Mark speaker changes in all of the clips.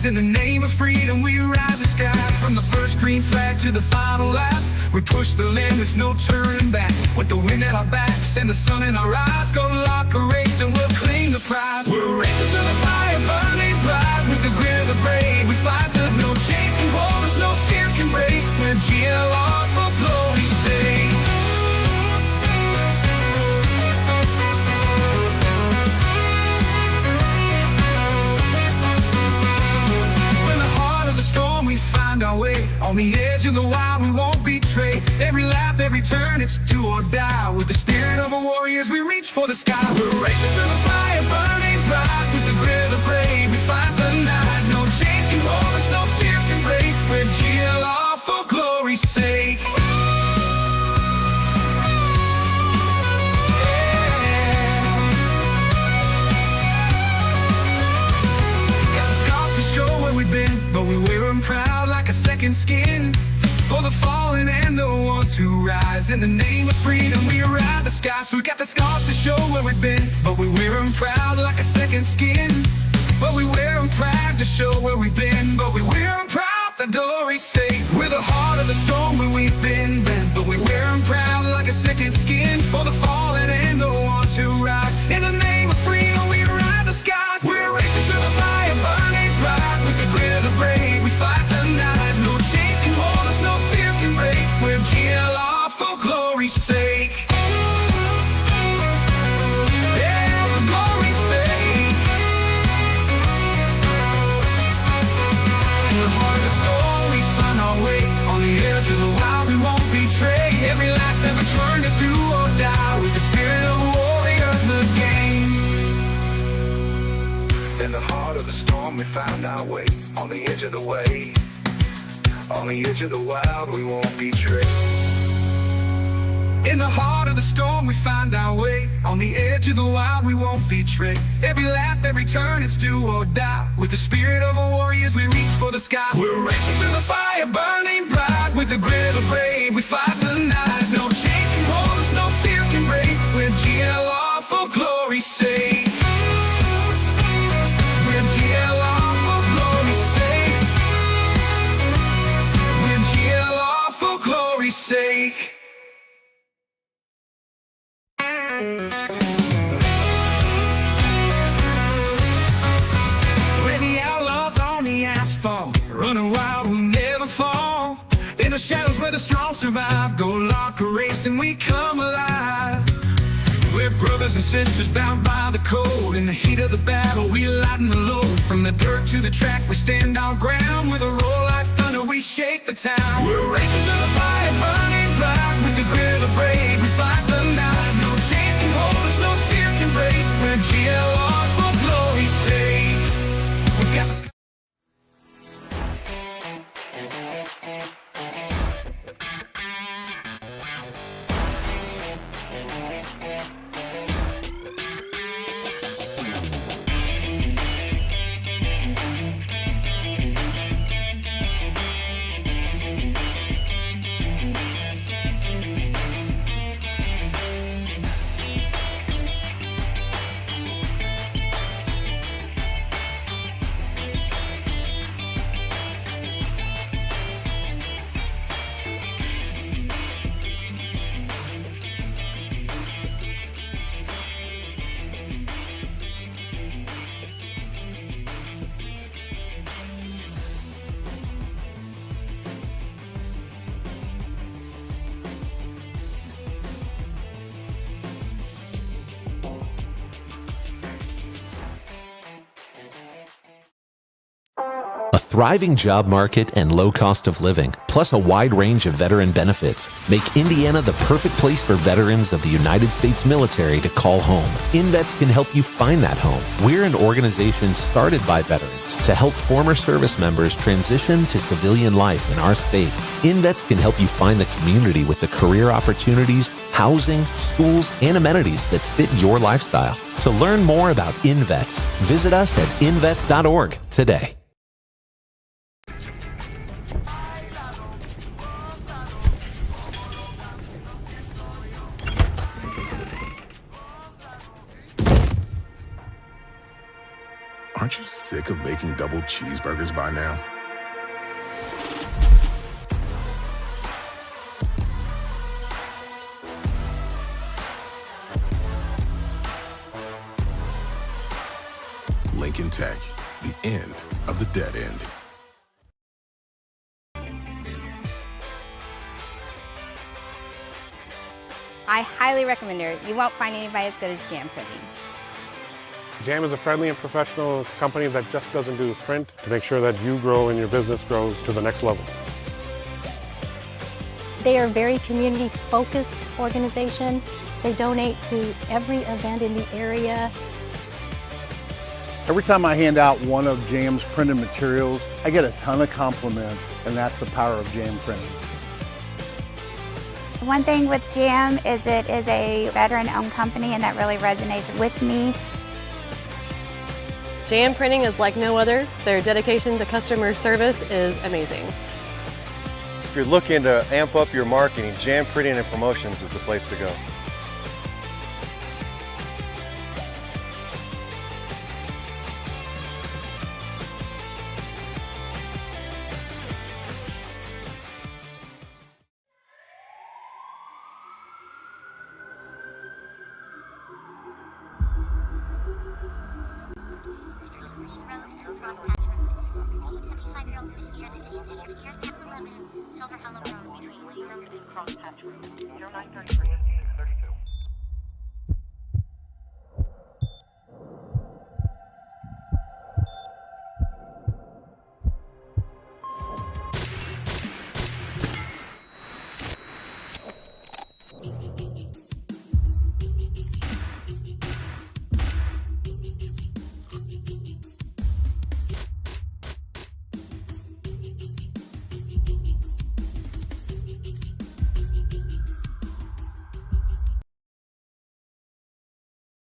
Speaker 1: rise in the name of freedom. We ride the skies from the first green flag to the final lap. We push the limits, no turning back. With the wind at our backs and the sun in our eyes, GoatLocker Racing, we'll claim the prize. We're racing through the fire, burning bright. With the grit of the brave, we fight the no chains can hold us, no fear can break. We're GLR for glory's sake. We find our way on the edge of the wild, we won't betray. Every lap, every turn, it's do or die. With the spirit of a warrior, we reach for the sky. We're racing through the fire, burning bright. With the grit of the brave, we fight the night. No chains can hold us, no fear can break. We're GLR for glory's sake. But we wear them proud like a second skin. For the fallen and the ones who rise in the name of freedom, we ride the skies. We got the scars to show where we've been, but we wear them proud like a second skin. But we wear them proud to show where we've been, but we wear them proud, the glory's sake. We're the heart of the storm where we've been, but we wear them proud like a second skin. For the fallen and the ones who rise in the name of freedom, we ride the skies. We're racing through the fire, burning bright. With the grit of the brave, we fight the night. No chains can hold us, no fear can break. We're GLR for glory's sake. Yeah, for glory's sake. In the heart of the storm, we find our way. On the edge of the wild, we won't betray. Every life, every turn to do or die. With the spirit of warriors, the game. In the heart of the storm, we found our way. On the edge of the wave, on the edge of the wild, we won't betray. In the heart of the storm, we find our way. On the edge of the wild, we won't betray. Every lap, every turn, it's do or die. With the spirit of a warrior, we reach for the sky. We're racing through the fire, burning bright. With the grit of the brave, we fight the night. No chains can hold us, no fear can break. We're GLR for glory's sake. We're GLR for glory's sake. We're GLR for glory's sake. We're the outlaws on the asphalt, running wild, we'll never fall. In the shadows where the strong survive, GoatLocker Racing, we come alive. We're brothers and sisters bound by the code. In the heat of the battle, we lighten the load. From the dirt to the track, we stand our ground. With a roar like thunder, we shake the town. We're racing through the fire, burning bright. With the grit of the brave, we fight the night. No chains can hold us, no fear can break. We're GLR for glory's sake. We've got the
Speaker 2: A thriving job market and low cost of living, plus a wide range of veteran benefits, make Indiana the perfect place for veterans of the United States military to call home. InVets can help you find that home. We're an organization started by veterans to help former service members transition to civilian life in our state. InVets can help you find the community with the career opportunities, housing, schools, and amenities that fit your lifestyle. To learn more about InVets, visit us at invets.org today.
Speaker 3: Aren't you sick of making double cheeseburgers by now? Lincoln Tech, the end of the dead end.
Speaker 4: I highly recommend it. You won't find anybody as good as Jam Printing.
Speaker 5: Jam is a friendly and professional company that just doesn't do print to make sure that you grow and your business grows to the next level.
Speaker 6: They are a very community-focused organization. They donate to every event in the area.
Speaker 7: Every time I hand out one of Jam's printed materials, I get a ton of compliments, and that's the power of Jam Printing.
Speaker 8: One thing with Jam is it is a veteran-owned company, and that really resonates with me.
Speaker 9: Jam Printing is like no other. Their dedication to customer service is amazing.
Speaker 10: If you're looking to amp up your marketing, Jam Printing and Promotions is the place to go.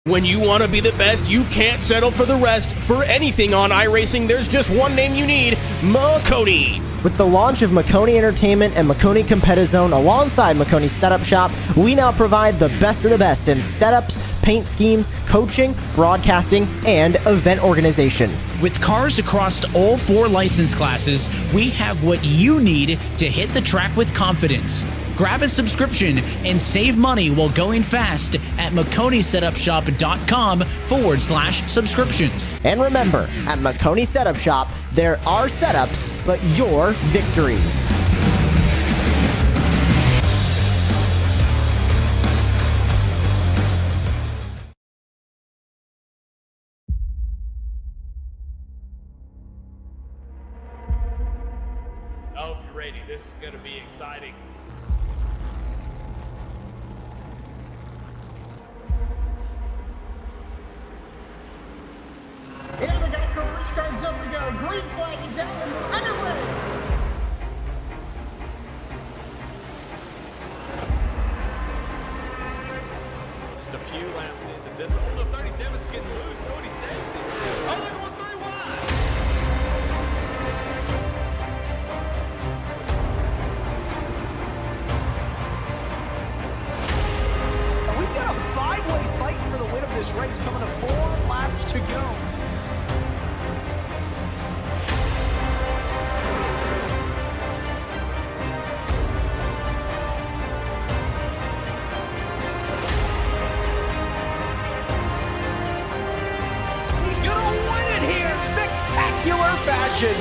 Speaker 11: When you want to be the best, you can't settle for the rest. For anything on iRacing, there's just one name you need: Maconi.
Speaker 12: With the launch of Maconi Entertainment and Maconi Competizone alongside Maconi Setup Shop, we now provide the best of the best in setups, paint schemes, coaching, broadcasting, and event organization.
Speaker 13: With cars across all 4 license classes, we have what you need to hit the track with confidence. Grab a subscription and save money while going fast at MaconiSetupShop.com/subscriptions.
Speaker 12: And remember, at Maconi Setup Shop, there are setups, but your victories.
Speaker 11: I hope you're ready. This is going to be exciting.
Speaker 14: And we got a restart zone to go. Green flag is out and we're underway.
Speaker 11: Just a few laps into this. Oh, the 37's getting loose. Oh, and he saves it. Oh, they're going 3 wide.
Speaker 15: We've got a 5-way fight for the win of this race coming to 4 laps to go. Spectacular fashion.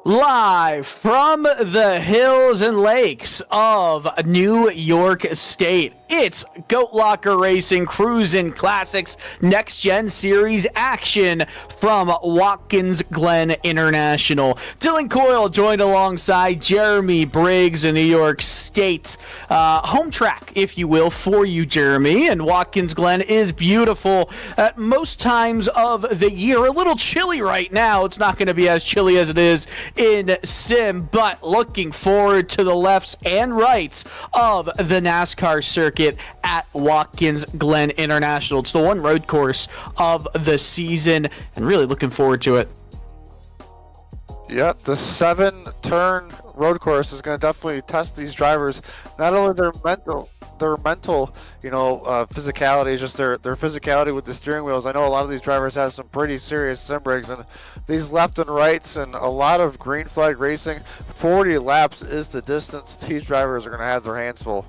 Speaker 16: Live from the hills and lakes of New York State, it's GoatLocker Racing Cruisin Classics Next Gen Series action from Watkins, Glen International. Dylan Coyle joined alongside Jeremy Briggs in New York State. Home track, if you will, for you, Jeremy. And Watkins Glen is beautiful at most times of the year. A little chilly right now. It's not going to be as chilly as it is in sim, but looking forward to the lefts and rights of the NASCAR circuit at Watkins Glen International. It's the one road course of the season, and really looking forward to it.
Speaker 17: Yep, the 7-turn road course is going to definitely test these drivers, not only their mental, physicality, just their physicality with the steering wheels. I know a lot of these drivers have some pretty serious sim rigs, and these left and rights and a lot of green flag racing, 40 laps is the distance. These drivers are going to have their hands full.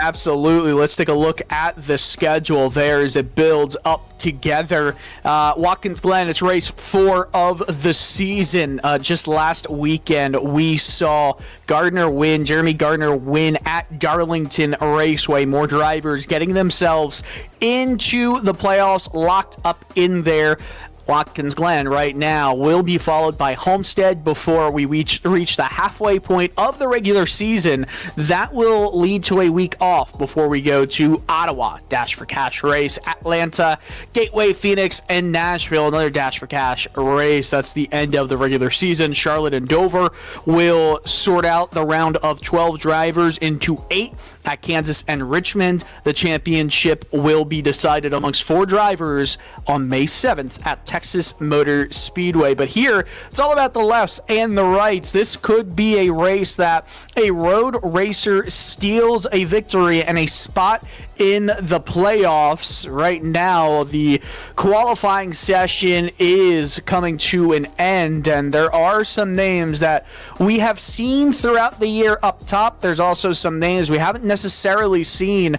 Speaker 16: Absolutely. Let's take a look at the schedule there as it builds up together. Watkins Glen, it's race 4 of the season. Just last weekend, we saw Jeremy Gardner win at Darlington Raceway. More drivers getting themselves into the playoffs, locked up in there. Watkins Glen right now will be followed by Homestead before we reach the halfway point of the regular season. That will lead to a week off before we go to Ottawa, Dash for Cash race, Atlanta, Gateway, Phoenix, and Nashville, another Dash for Cash race. That's the end of the regular season. Charlotte and Dover will sort out the round of 12 drivers into 8 at Kansas and Richmond. The championship will be decided amongst 4 drivers on May 7th at Texas Motor Speedway. But here, it's all about the lefts and the rights. This could be a race that a road racer steals a victory and a spot in the playoffs. Right now, the qualifying session is coming to an end, and there are some names that we have seen throughout the year up top. There's also some names we haven't necessarily seen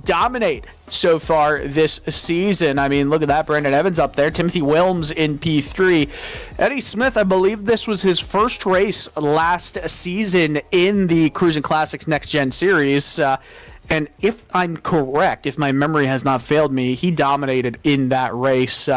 Speaker 16: dominate so far this season. I mean, look at that. Brandon Evans up there. Timothy Wilms in P3. Eddie Smith, I believe this was his first race last season in the Cruisin Classics Next Gen Series. And if I'm correct, if my memory has not failed me, he dominated in that race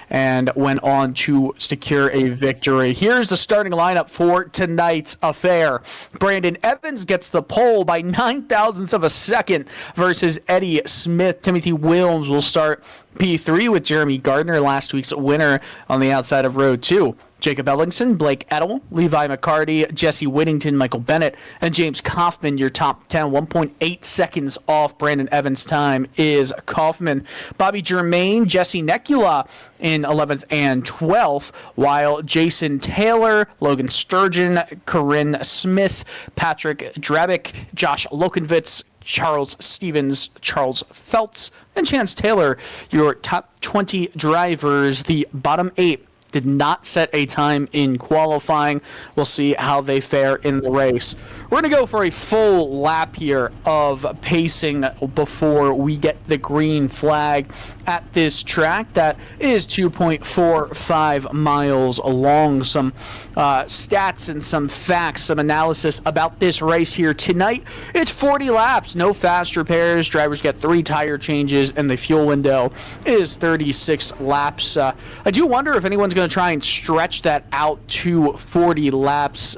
Speaker 16: and went on to secure a victory. Here's the starting lineup for tonight's affair. Brandon Evans gets the pole by 9 thousandths of a second versus Eddie Smith. Timothy Wilms will start P3 with Jeremy Gardner, last week's winner, on the outside of row 2. Jacob Ellingson, Blake Edel, Levi McCarty, Jesse Whittington, Michael Bennett, and James Kaufman, your top 10. 1.8 seconds off Brandon Evans' time is Kaufman. Bobby Germain, Jesse Necula in 11th and 12th, while Jason Taylor, Logan Sturgeon, Corinne Smith, Patrick Drabick, Josh Lokenvitz, Charles Stevens, Charles Feltz, and Chance Taylor, your top 20 drivers. The bottom 8 did not set a time in qualifying. We'll see how they fare in the race. We're going to go for a full lap here of pacing before we get the green flag at this track that is 2.45 miles long. Some stats and some facts, some analysis about this race here tonight. It's 40 laps, no fast repairs. Drivers get 3 tire changes, and the fuel window is 36 laps. I do wonder if anyone's going to try and stretch that out to 40 laps.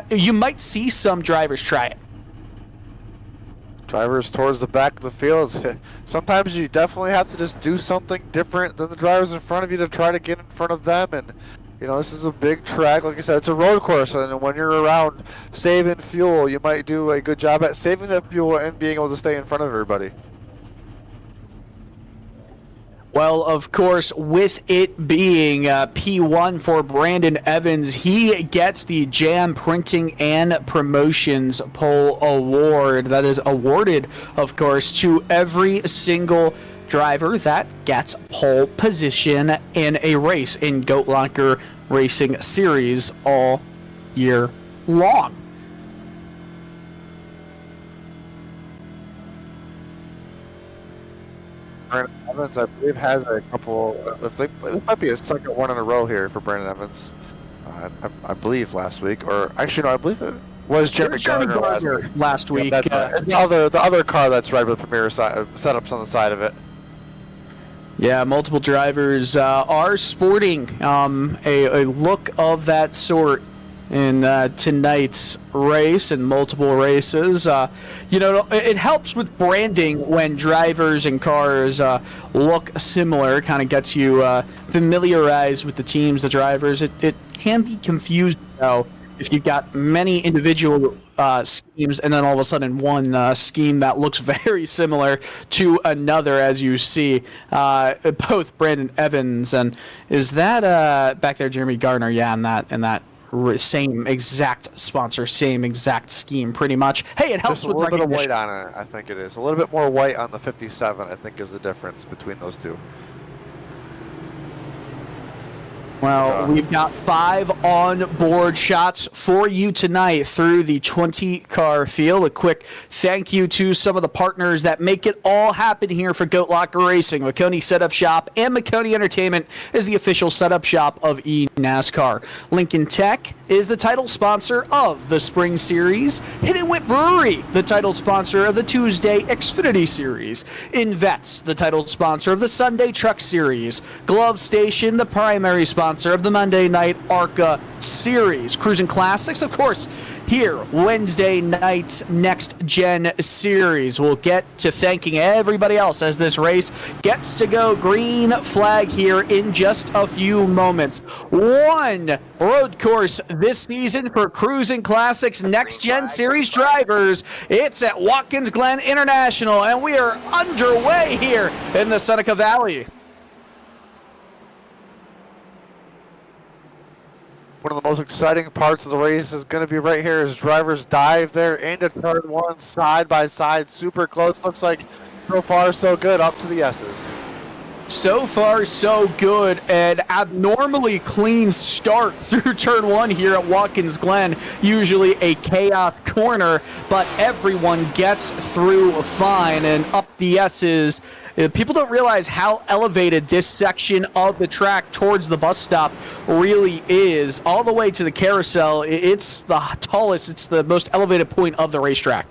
Speaker 16: You might see some drivers try it.
Speaker 17: Drivers towards the back of the field. Sometimes you definitely have to just do something different than the drivers in front of you to try to get in front of them. And this is a big track. Like I said, it's a road course, and when you're around saving fuel, you might do a good job at saving that fuel and being able to stay in front of everybody.
Speaker 16: Well, of course, with it being P1 for Brandon Evans, he gets the Jam Printing and Promotions Pole Award. That is awarded, of course, to every single driver that gets pole position in a race in GoatLocker Racing Series all year long.
Speaker 17: Evans, I believe, has a couple. This might be his second one in a row here for Brandon Evans. I believe last week, or actually, no, I believe it was Jeremy Gardner
Speaker 16: last week.
Speaker 17: Yeah, the other car that's right with Premier setups on the side of it.
Speaker 16: Yeah, multiple drivers are sporting a look of that sort in tonight's race and multiple races. It helps with branding when drivers and cars look similar, kind of gets you familiarized with the teams, the drivers. It can be confusing, though, if you've got many individual schemes and then all of a sudden one scheme that looks very similar to another, as you see both Brandon Evans and is that back there Jeremy Gardner? Yeah, in that same exact sponsor, same exact scheme, pretty much. Hey, it helps
Speaker 17: Just a
Speaker 16: with
Speaker 17: little bit of
Speaker 16: recognition.
Speaker 17: white on it, I think it is. A little bit more white on the 57, I think, is the difference between those two.
Speaker 16: Well, we've got 5 on-board shots for you tonight through the 20-car field. A quick thank you to some of the partners that make it all happen here for GoatLocker Racing. Maconi Setup Shop and Maconi Entertainment is the official setup shop of eNASCAR. Lincoln Tech is the title sponsor of the Spring Series. Hidden Wit Brewery, the title sponsor of the Tuesday Xfinity Series. Invets, the title sponsor of the Sunday Truck Series. Glove Station, the primary sponsor of the Monday Night ARCA Series. Cruisin Classics, of course, here Wednesday night's Next Gen Series. We'll get to thanking everybody else as this race gets to go green flag here in just a few moments. One road course this season for Cruisin Classics Next Gen Series drivers. It's at Watkins Glen International, and we are underway here in the Seneca Valley.
Speaker 17: One of the most exciting parts of the race is going to be right here as drivers dive there into turn 1 side by side, super close. Looks like so far so good, up to the S's.
Speaker 16: So far, so good. An abnormally clean start through turn 1 here at Watkins Glen. Usually a chaos corner, but everyone gets through fine and up the S's. People don't realize how elevated this section of the track towards the bus stop really is. All the way to the carousel, it's the tallest, it's the most elevated point of the racetrack.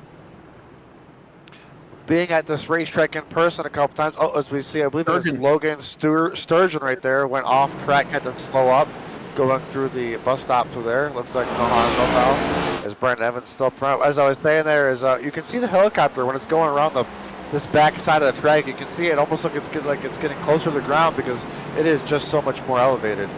Speaker 17: Being at this racetrack in person a couple times, as we see, I believe it's Logan Sturgeon right there, went off track, had to slow up, going through the bus stop through there. Looks like no harm, no foul. As Brandon Evans still front. As I was saying there, is you can see the helicopter when it's going around this back side of the track. You can see it almost like it's getting closer to the ground because it is just so much more elevated.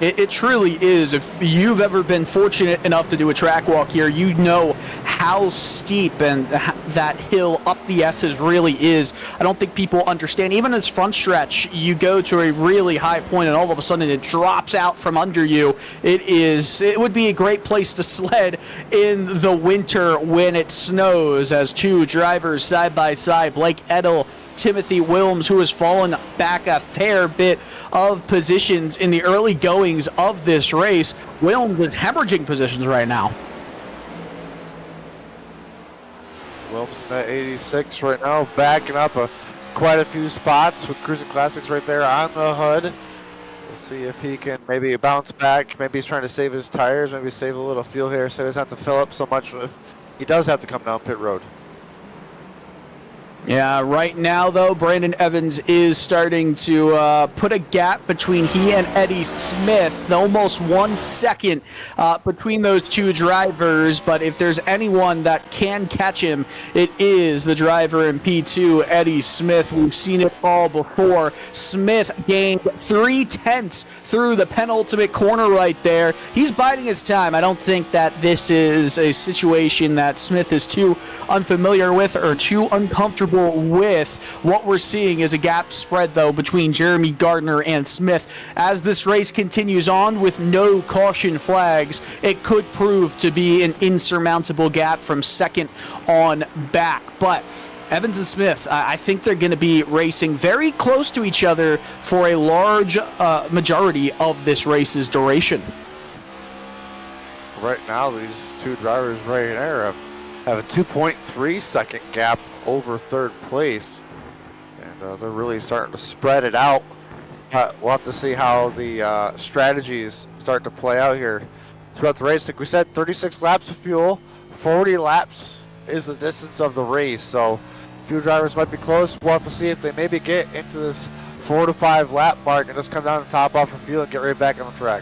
Speaker 16: It truly is. If you've ever been fortunate enough to do a track walk here, you know how steep and that hill up the S's really is. I don't think people understand. Even this front stretch, you go to a really high point and all of a sudden it drops out from under you. It would be a great place to sled in the winter when it snows, as two drivers side by side, Blake Edel, Timothy Wilms, who has fallen back a fair bit of positions in the early goings of this race. Wilms is hemorrhaging positions right now.
Speaker 17: Wilms in that 86 right now, backing up quite a few spots with Cruisin Classics right there on the hood. We'll see if he can maybe bounce back. Maybe he's trying to save his tires, maybe save a little fuel here so he doesn't have to fill up so much. He does have to come down pit road.
Speaker 16: Yeah, right now, though, Brandon Evans is starting to put a gap between he and Eddie Smith, almost 1 second between those two drivers. But if there's anyone that can catch him, it is the driver in P2, Eddie Smith. We've seen it all before. Smith gained 3/10 through the penultimate corner right there. He's biding his time. I don't think that this is a situation that Smith is too unfamiliar with or too uncomfortable with. What we're seeing is a gap spread, though, between Jeremy Gardner and Smith. As this race continues on with no caution flags, it could prove to be an insurmountable gap from second on back. But Evans and Smith, I think they're going to be racing very close to each other for a large majority of this race's duration.
Speaker 17: Right now, these two drivers right here have a 2.3 second gap over third place, and they're really starting to spread it out. We'll have to see how the strategies start to play out here throughout the race. Like we said, 36 laps of fuel, 40 laps is the distance of the race, so a few drivers might be close. We'll have to see if they maybe get into this 4 to 5 lap mark and just come down and top off for fuel and get right back on the track.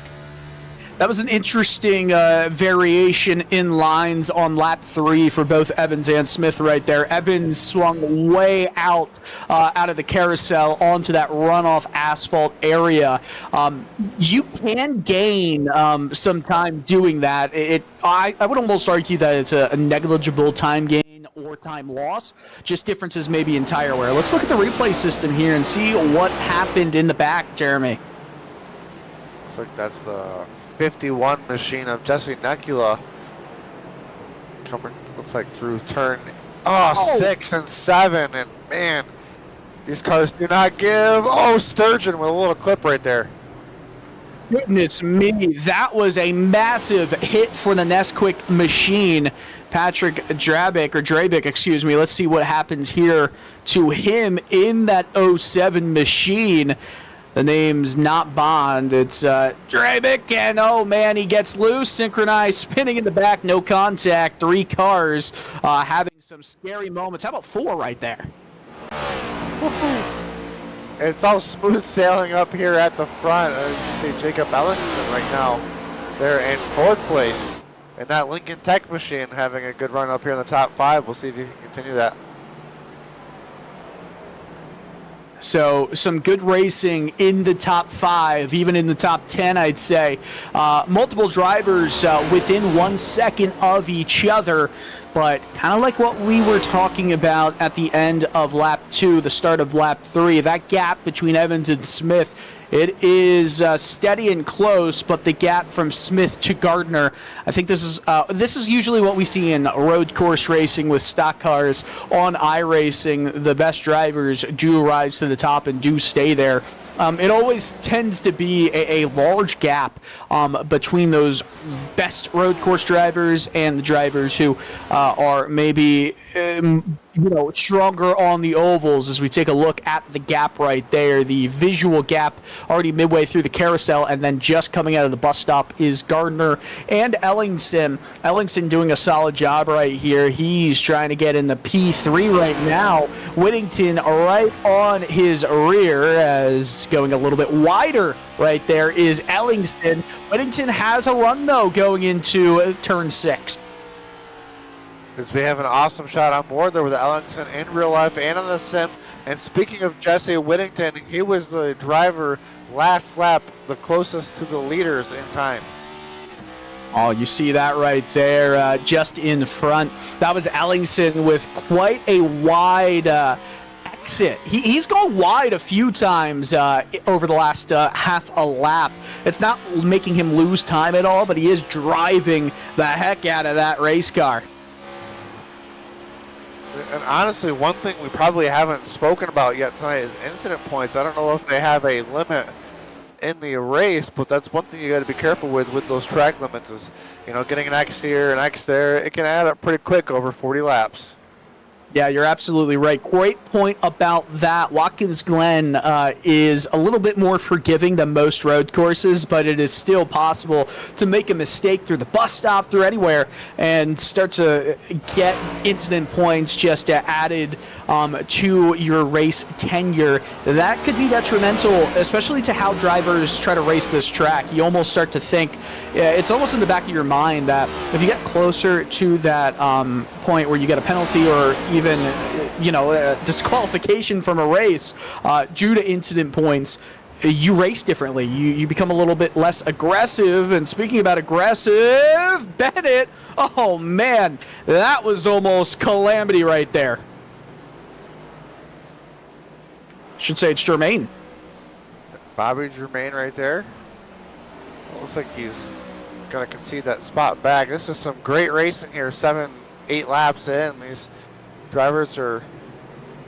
Speaker 16: That was an interesting variation in lines on lap 3 for both Evans and Smith right there. Evans swung way out of the carousel onto that runoff asphalt area. You can gain some time doing that. I would almost argue that it's a negligible time gain or time loss, just differences maybe in tire wear. Let's look at the replay system here and see what happened in the back, Jeremy.
Speaker 17: Looks like that's the 51 machine of Jesse Necula coming, looks like through turn 6 and 7, and man, these cars do not give. Sturgeon with a little clip right there.
Speaker 16: Goodness me, that was a massive hit for the Nesquik machine. Patrick Drabick, excuse me. Let's see what happens here to him in that 07 machine. The name's not Bond, it's Drabick, and oh man, he gets loose, synchronized, spinning in the back, no contact, 3 cars having some scary moments. How about 4 right there?
Speaker 17: It's all smooth sailing up here at the front. As you see Jacob Ellingson right now, they're in 4th place. And that Lincoln Tech machine having a good run up here in the top 5. We'll see if you can continue that.
Speaker 16: So some good racing in the top 5, even in the top 10, I'd say. Multiple drivers within 1 second of each other, but kind of like what we were talking about at the end of lap 2, the start of lap 3, that gap between Evans and Smith, it is steady and close, but the gap from Smith to Gardner, I think this is usually what we see in road course racing with stock cars. On iRacing, the best drivers do rise to the top and do stay there. It always tends to be a large gap between those best road course drivers and the drivers who are maybe stronger on the ovals. As we take a look at the gap right there, the visual gap already midway through the carousel, and then just coming out of the bus stop is Gardner and Ellingson. Ellingson doing a solid job right here. He's trying to get in the P3 right now. Whittington right on his rear, as going a little bit wider right there is Ellingson. Whittington has a run though going into turn 6.
Speaker 17: As we have an awesome shot on board there with Ellingson in real life and on the sim. And speaking of Jesse Whittington, he was the driver last lap, the closest to the leaders in time.
Speaker 16: Oh, you see that right there, just in front. That was Ellingson with quite a wide exit. He's gone wide a few times over the last half a lap. It's not making him lose time at all, but he is driving the heck out of that race car.
Speaker 17: And honestly, one thing we probably haven't spoken about yet tonight is incident points. I don't know if they have a limit in the race, but that's one thing you got to be careful with those track limits is, getting an X here, an X there. It can add up pretty quick over 40 laps.
Speaker 16: Yeah, you're absolutely right. Great point about that. Watkins Glen is a little bit more forgiving than most road courses, but it is still possible to make a mistake through the bus stop, through anywhere, and start to get incident points just added to your race tenure. That could be detrimental, especially to how drivers try to race this track. You almost start to think, it's almost in the back of your mind that if you get closer to that point where you get a penalty or even disqualification from a race due to incident points, you race differently. You become a little bit less aggressive. And speaking about aggressive, Bennett, oh man, that was almost calamity right there. Should say it's Germain.
Speaker 17: Bobby Germain right there. Looks like he's going to concede that spot back. This is some great racing here, 7-8 laps in. These drivers are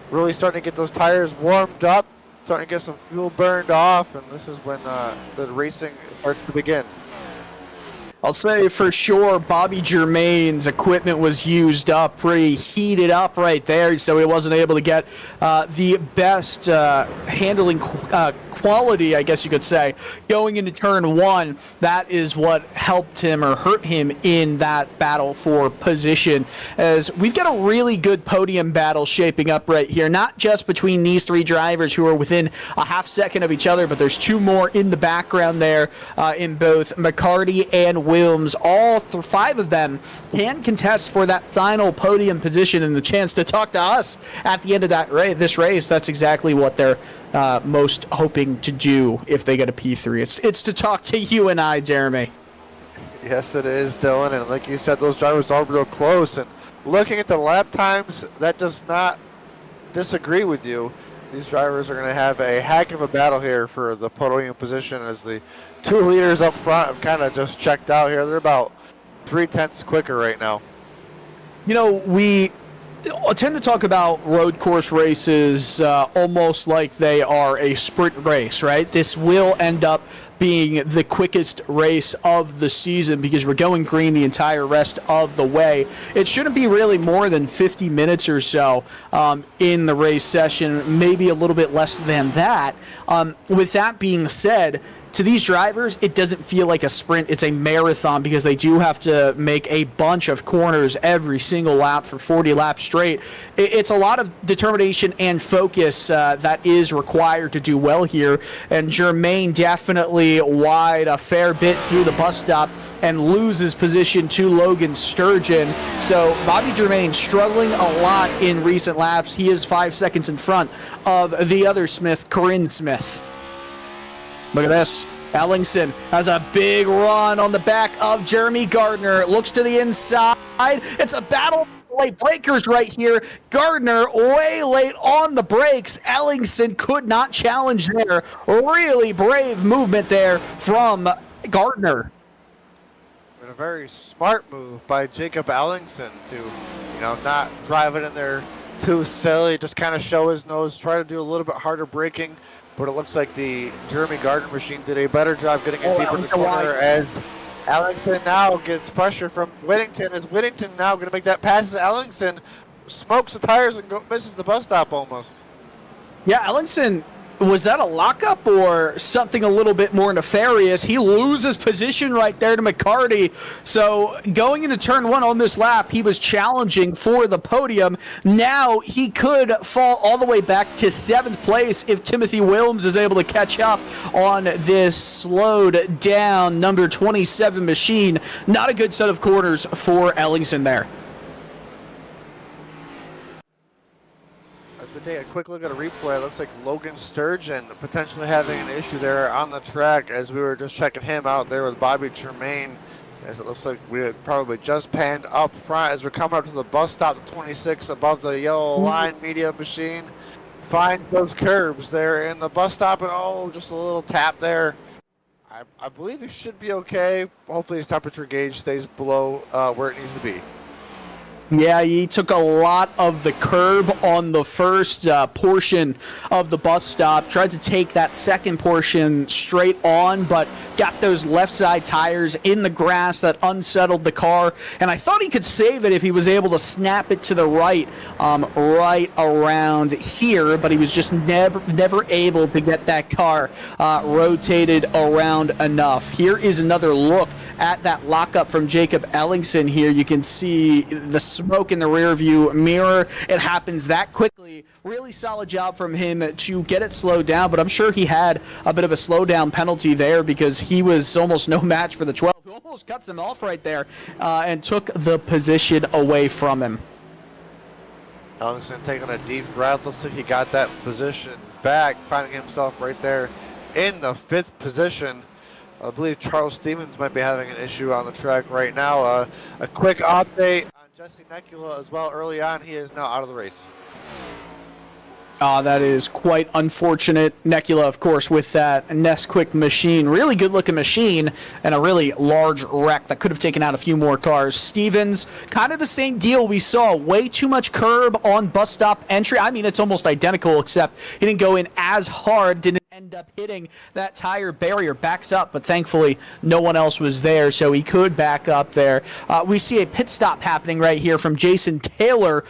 Speaker 17: really starting to get those tires warmed up, starting to get some fuel burned off, and this is when the racing starts to begin.
Speaker 16: I'll say for sure Bobby Germain's equipment was used up, pretty heated up right there, so he wasn't able to get the best handling quality, I guess you could say, going into turn one. That is what helped him or hurt him in that battle for position, as we've got a really good podium battle shaping up right here, not just between these three drivers who are within a half second of each other, but there's two more in the background there in both McCarty and Wilms. All five of them can contest for that final podium position and the chance to talk to us at the end of this race. That's exactly what they're most hoping to do if they get a P3. It's to talk to you and I, Jeremy.
Speaker 17: Yes, it is, Dylan. And like you said, those drivers are real close. And looking at the lap times, that does not disagree with you. These drivers are going to have a heck of a battle here for the podium position, as the two leaders up front have kind of just checked out here. They're about 0.3 quicker right now.
Speaker 16: You know, we tend to talk about road course races almost like they are a sprint race, right? This will end up being the quickest race of the season because we're going green the entire rest of the way. It shouldn't be really more than 50 minutes or so in the race session, maybe a little bit less than that. With that being said, to these drivers, it doesn't feel like a sprint. It's a marathon because they do have to make a bunch of corners every single lap for 40 laps straight. It's a lot of determination and focus that is required to do well here. And Germain definitely wide a fair bit through the bus stop and loses position to Logan Sturgeon. So Bobby Germain struggling a lot in recent laps. He is 5 seconds in front of the other Smith, Corinne Smith. Look at this. Ellingson has a big run on the back of Jeremy Gardner. Looks to the inside. It's a battle of late breakers right here. Gardner way late on the brakes. Ellingson could not challenge there. Really brave movement there from Gardner.
Speaker 17: And a very smart move by Jacob Ellingson to, not drive it in there too silly. Just kind of show his nose, try to do a little bit harder braking. But it looks like the Jeremy Gardner machine did a better job getting it deeper in the corner, as Ellingson now gets pressure from Whittington. Is Whittington now going to make that pass? Ellingson smokes the tires and misses the bus stop almost.
Speaker 16: Yeah, Ellingson, was that a lockup or something a little bit more nefarious? He loses position right there to McCarty. So going into turn one on this lap, he was challenging for the podium. Now he could fall all the way back to 7th place if Timothy Wilms is able to catch up on this slowed down number 27 machine. Not a good set of corners for Ellingson there.
Speaker 17: Take a quick look at a replay. It looks like Logan Sturgeon potentially having an issue there on the track, as we were just checking him out there with Bobby Germain, as it looks like we had probably just panned up front as we're coming up to the bus stop, the 26 above the yellow line media machine. Find those curbs there in the bus stop, and just a little tap there. I believe he should be okay. Hopefully his temperature gauge stays below where it needs to be.
Speaker 16: Yeah, he took a lot of the curb on the first portion of the bus stop. Tried to take that second portion straight on, but got those left side tires in the grass that unsettled the car. And I thought he could save it if he was able to snap it to the right, right around here, but he was just never able to get that car rotated around enough. Here is another look at that lockup from Jacob Ellingson here. You can see the smoke in the rear view mirror. It happens that quickly. Really solid job from him to get it slowed down, but I'm sure he had a bit of a slowdown penalty there because he was almost no match for the 12. He almost cuts him off right there and took the position away from him.
Speaker 17: Ellingson taking a deep breath. Looks like he got that position back, finding himself right there in the 5th position. I believe Charles Stevens might be having an issue on the track right now. A quick update on Jesse Nekula as well. Early on, he is now out of the race.
Speaker 16: That is quite unfortunate. Nekula, of course, with that Nesquik machine. Really good-looking machine and a really large wreck that could have taken out a few more cars. Stevens, kind of the same deal we saw. Way too much curb on bus stop entry. I mean, it's almost identical, except he didn't go in as hard, didn't end end up hitting that tire barrier, backs up, but thankfully no one else was there, so he could back up there. We see a pit stop happening right here from Jason Taylor,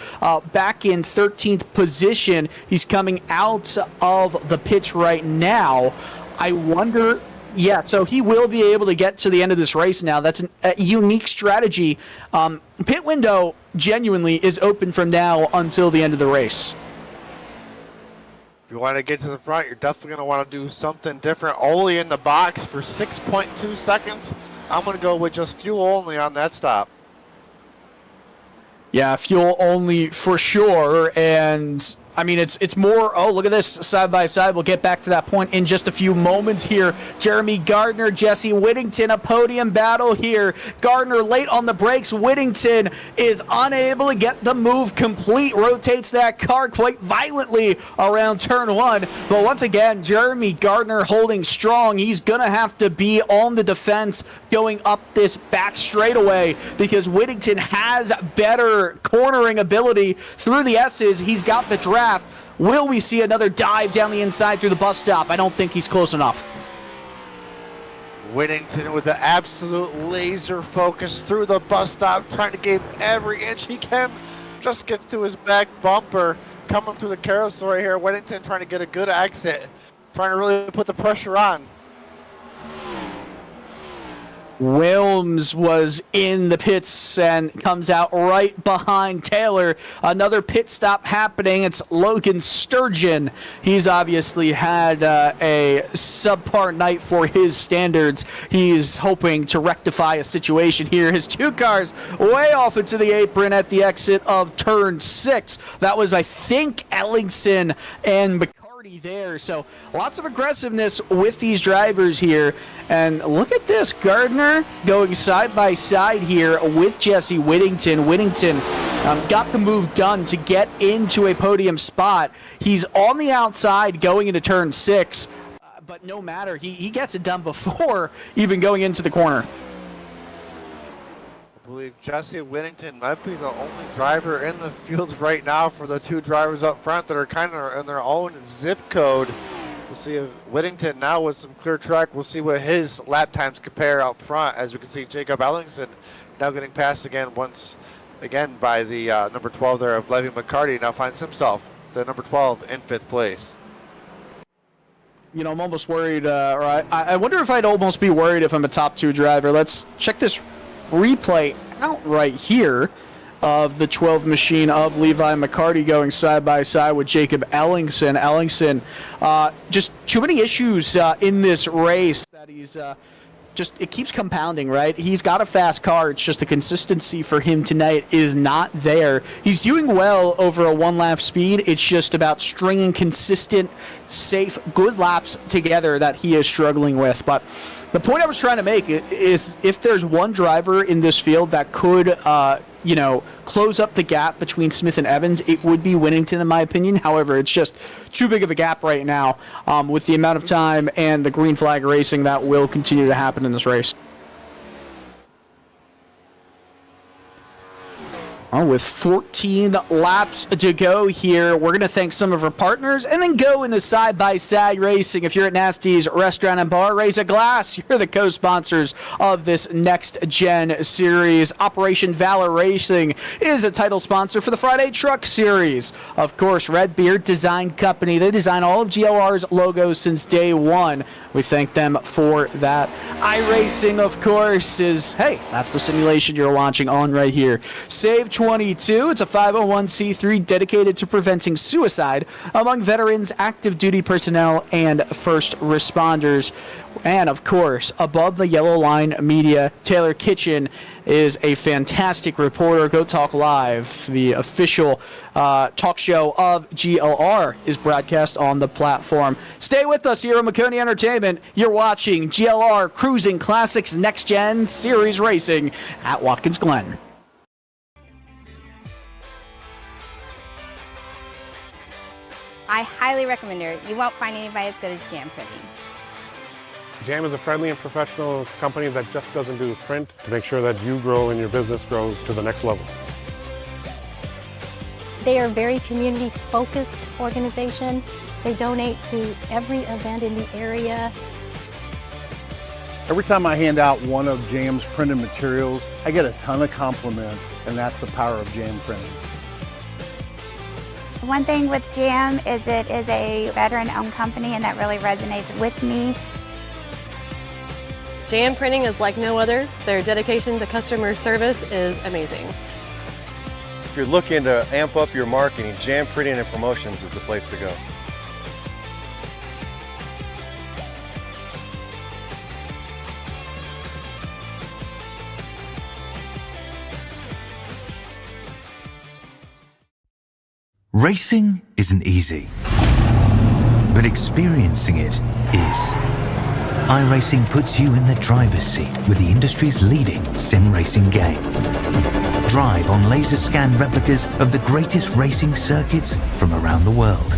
Speaker 16: back in 13th position. He's coming out of the pits right now. I wonder... Yeah, so he will be able to get to the end of this race now. That's a unique strategy. Pit window genuinely is open from now until the end of the race.
Speaker 17: If you want to get to the front, you're definitely going to want to do something different. Only in the box for 6.2 seconds. I'm going to go with just fuel only on that stop.
Speaker 16: Yeah, fuel only for sure, and... I mean, it's more, oh, look at this, side by side. We'll get back to that point in just a few moments here. Jeremy Gardner, Jesse Whittington, a podium battle here. Gardner late on the brakes. Whittington is unable to get the move complete, rotates that car quite violently around turn one. But once again, Jeremy Gardner holding strong. He's going to have to be on the defense going up this back straightaway because Whittington has better cornering ability through the S's. He's got the draft. Will we see another dive down the inside through the bus stop? I don't think he's close enough.
Speaker 17: Whittington with the absolute laser focus through the bus stop, trying to gain every inch he can. Just gets to his back bumper. Coming through the carousel right here. Whittington trying to get a good exit. Trying to really put the pressure on.
Speaker 16: Wilms was in the pits and comes out right behind Taylor. Another pit stop happening. It's Logan Sturgeon. He's obviously had a subpar night for his standards. He's hoping to rectify a situation here. His two cars way off into the apron at the exit of turn 6. That was, I think, Ellingson and McCarty there. So lots of aggressiveness with these drivers here. And look at this, Gardner going side by side here with Jesse Whittington. Whittington got the move done to get into a podium spot. He's on the outside going into turn 6, but no matter, he gets it done before even going into the corner.
Speaker 17: I believe Jesse Whittington might be the only driver in the field right now for the two drivers up front that are kind of in their own zip code. We'll see if Whittington now with some clear track. We'll see what his lap times compare out front. As we can see, Jacob Ellingson now getting passed again once again by the number 12 there of Levy McCarty. Now finds himself the number 12 in 5th place.
Speaker 16: You know, I'm almost worried, or I wonder if I'd almost be worried if I'm a top 2 driver. Let's check this replay out right here of the 12 machine of Levi McCarty going side by side with Jacob Ellingson. Ellingson, just too many issues in this race that he's it keeps compounding, right? He's got a fast car. It's just the consistency for him tonight is not there. He's doing well over a 1-lap speed. It's just about stringing consistent, safe, good laps together that he is struggling with. But the point I was trying to make is if there's one driver in this field that could, close up the gap between Smith and Evans, it would be Whittington, in my opinion. However, it's just too big of a gap right now with the amount of time and the green flag racing that will continue to happen in this race. With 14 laps to go here, we're going to thank some of our partners and then go into side-by-side racing. If you're at Nasty's Restaurant and Bar, raise a glass. You're the co-sponsors of this next-gen series. Operation Valor Racing is a title sponsor for the Friday Truck Series. Of course, Red Beard Design Company. They design all of GLR's logos since day one. We thank them for that. iRacing, of course, is, hey, that's the simulation you're watching on right here. Save 22. It's a 501c3 dedicated to preventing suicide among veterans, active duty personnel, and first responders. And of course, above the yellow line media, Taylor Kitchen is a fantastic reporter. Go Talk Live, the official talk show of GLR, is broadcast on the platform. Stay with us here on Maconi Entertainment. You're watching GLR Cruisin Classics Next Gen Series Racing at Watkins Glen.
Speaker 4: I highly recommend her. You won't find anybody as good as Jam Printing.
Speaker 5: Jam is a friendly and professional company that just doesn't do print to make sure that you grow and your business grows to the next level.
Speaker 6: They are a very community-focused organization. They donate to every event in the area.
Speaker 7: Every time I hand out one of JAM's printed materials, I get a ton of compliments, and that's the power of JAM printing.
Speaker 8: One thing with JAM is it is a veteran-owned company, and that really resonates with me.
Speaker 9: JAM Printing is like no other. Their dedication to customer service is amazing.
Speaker 10: If you're looking to amp up your marketing, JAM Printing and Promotions is the place to go.
Speaker 18: Racing isn't easy, but experiencing it is. iRacing puts you in the driver's seat with the industry's leading sim racing game. Drive on laser scan replicas of the greatest racing circuits from around the world.